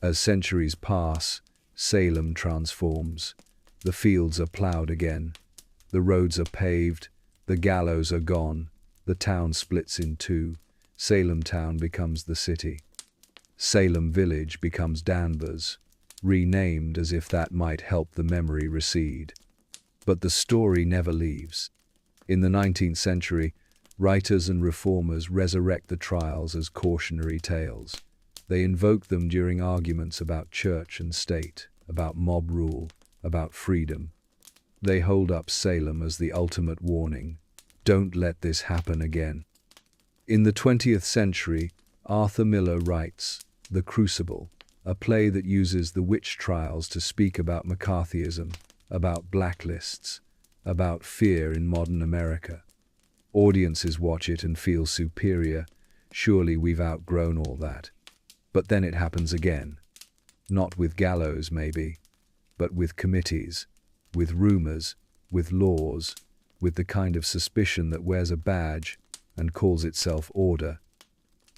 As centuries pass, Salem transforms. The fields are plowed again. The roads are paved. The gallows are gone. The town splits in two. Salem town becomes the city. Salem village becomes Danvers, renamed as if that might help the memory recede. But the story never leaves. In the 19th century, writers and reformers resurrect the trials as cautionary tales. They invoke them during arguments about church and state, about mob rule, about freedom. They hold up Salem as the ultimate warning. Don't let this happen again. In the 20th century, Arthur Miller writes The Crucible, a play that uses the witch trials to speak about McCarthyism, about blacklists, about fear in modern America. Audiences watch it and feel superior. Surely we've outgrown all that. But then it happens again. Not with gallows, maybe, but with committees, with rumors, with laws, with the kind of suspicion that wears a badge and calls itself order.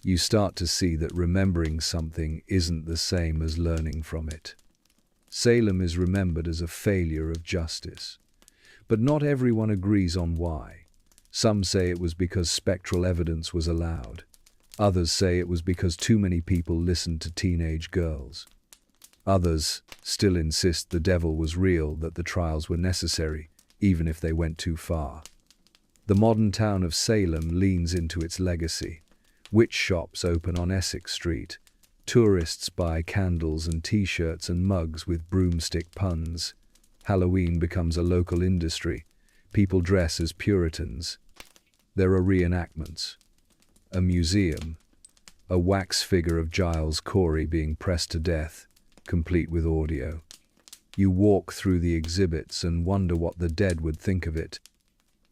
You start to see that remembering something isn't the same as learning from it. Salem is remembered as a failure of justice, but not everyone agrees on why. Some say it was because spectral evidence was allowed. Others say it was because too many people listened to teenage girls. Others still insist the devil was real, that the trials were necessary, even if they went too far. The modern town of Salem leans into its legacy. Witch shops open on Essex Street. Tourists buy candles and t-shirts and mugs with broomstick puns. Halloween becomes a local industry. People dress as Puritans. There are reenactments. A museum. A wax figure of Giles Corey being pressed to death, complete with audio. You walk through the exhibits and wonder what the dead would think of it.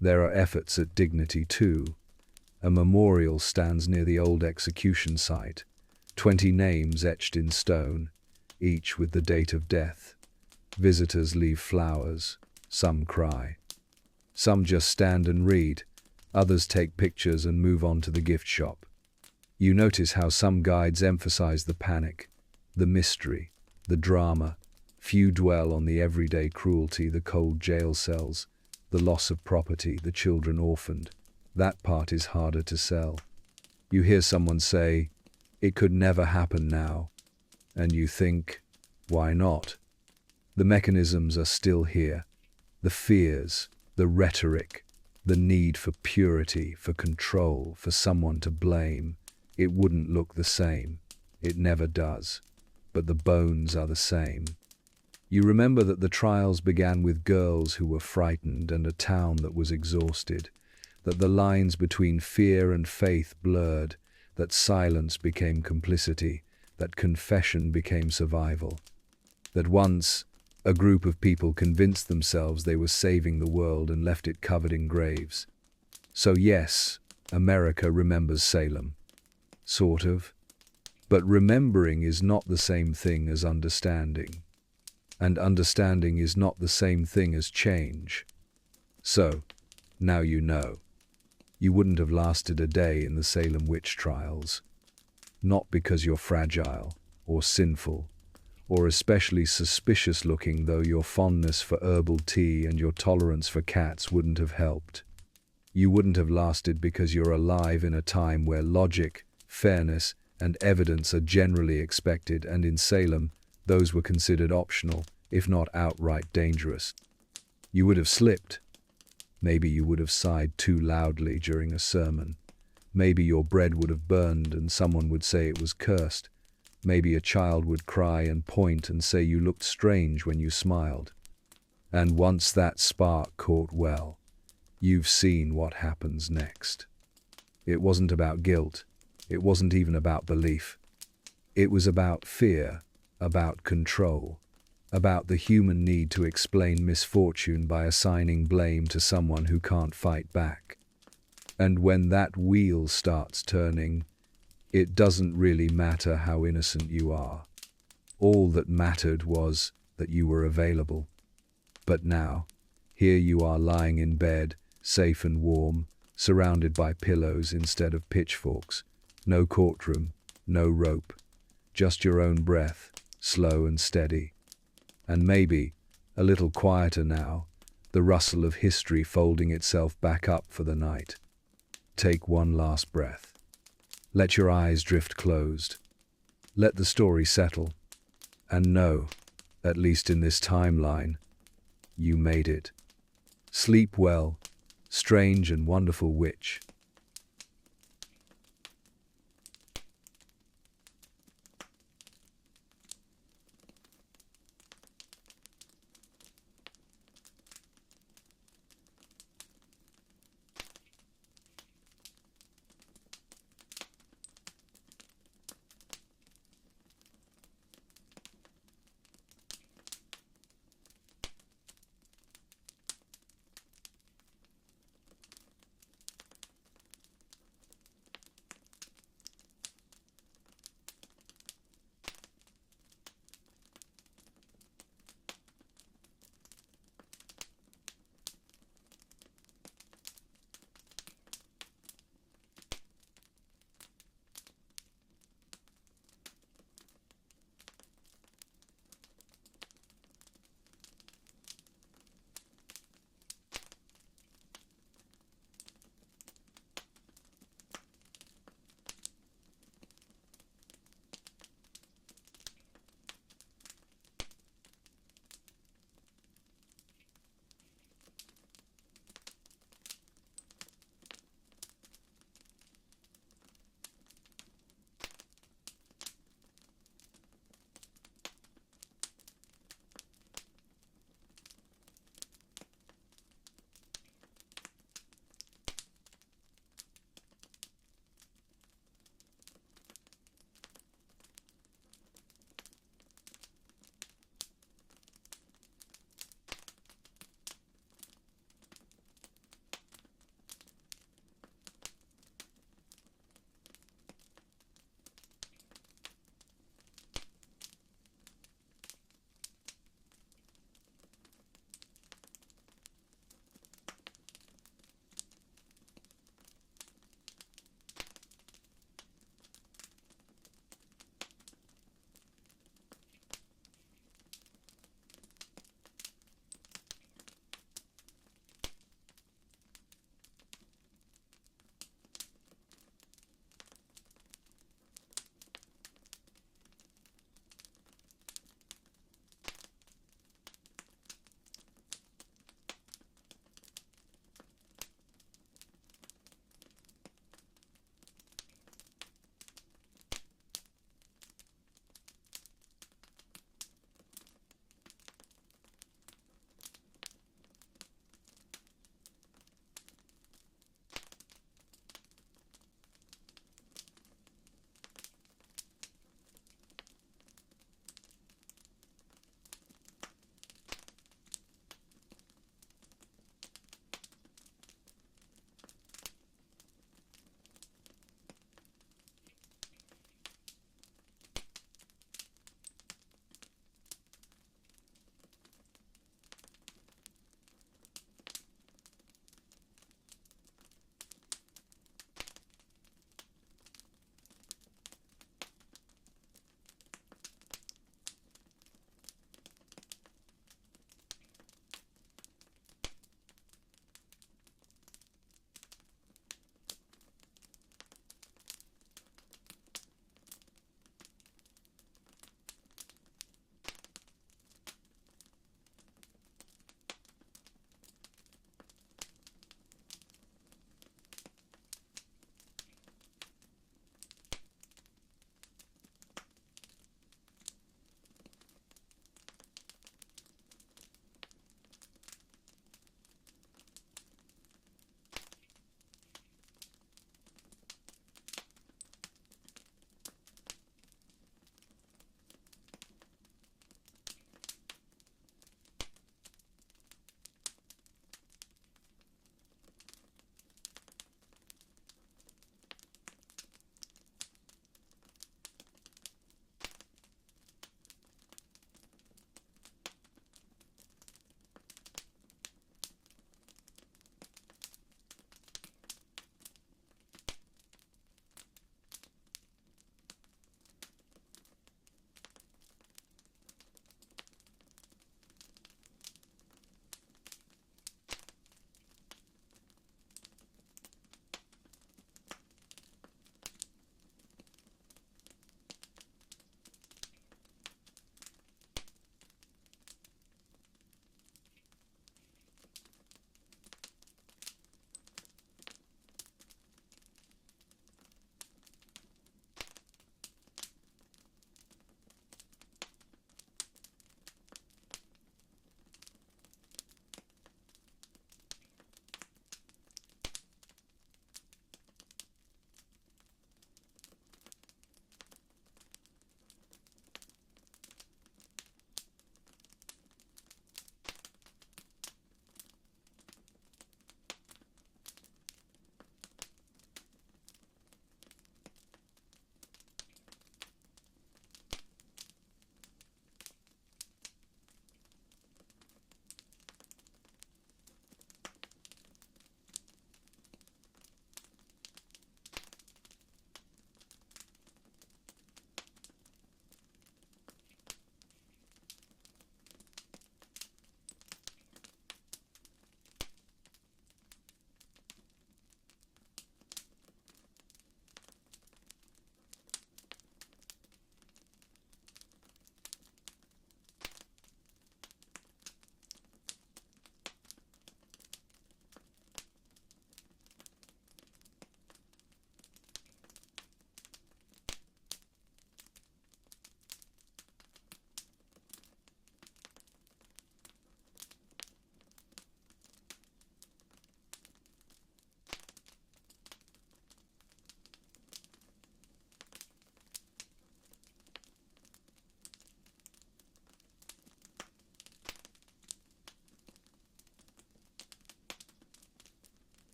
There are efforts at dignity too. A memorial stands near the old execution site. 20 names etched in stone, each with the date of death. Visitors leave flowers. Some cry. Some just stand and read. Others take pictures and move on to the gift shop. You notice how some guides emphasize the panic, the mystery, the drama. Few dwell on the everyday cruelty, the cold jail cells, the loss of property, the children orphaned. That part is harder to sell. You hear someone say, "It could never happen now," and you think, why not? The mechanisms are still here. The fears, the rhetoric, The need for purity, for control, for someone to blame. It wouldn't look the same. It never does. But the bones are the same. You remember that the trials began with girls who were frightened and a town that was exhausted, that the lines between fear and faith blurred, that silence became complicity, that confession became survival. That once a group of people convinced themselves they were saving the world and left it covered in graves. So yes, America remembers Salem. Sort of. But remembering is not the same thing as understanding. And understanding is not the same thing as change. So, now you know. You wouldn't have lasted a day in the Salem witch trials. Not because you're fragile, or sinful, or especially suspicious looking, though your fondness for herbal tea and your tolerance for cats wouldn't have helped. You wouldn't have lasted because you're alive in a time where logic, fairness, and evidence are generally expected, and in Salem, those were considered optional, if not outright dangerous. You would have slipped. Maybe you would have sighed too loudly during a sermon. Maybe your bread would have burned and someone would say it was cursed. Maybe a child would cry and point and say you looked strange when you smiled. And once that spark caught well, you've seen what happens next. It wasn't about guilt. It wasn't even about belief. It was about fear, about control, about the human need to explain misfortune by assigning blame to someone who can't fight back. And when that wheel starts turning, it doesn't really matter how innocent you are. All that mattered was that you were available. But now, here you are lying in bed, safe and warm, surrounded by pillows instead of pitchforks. No courtroom, no rope, just your own breath, slow and steady. And maybe, a little quieter now, the rustle of history folding itself back up for the night. Take one last breath. Let your eyes drift closed. Let the story settle. And know, at least in this timeline, you made it. Sleep well, strange and wonderful witch.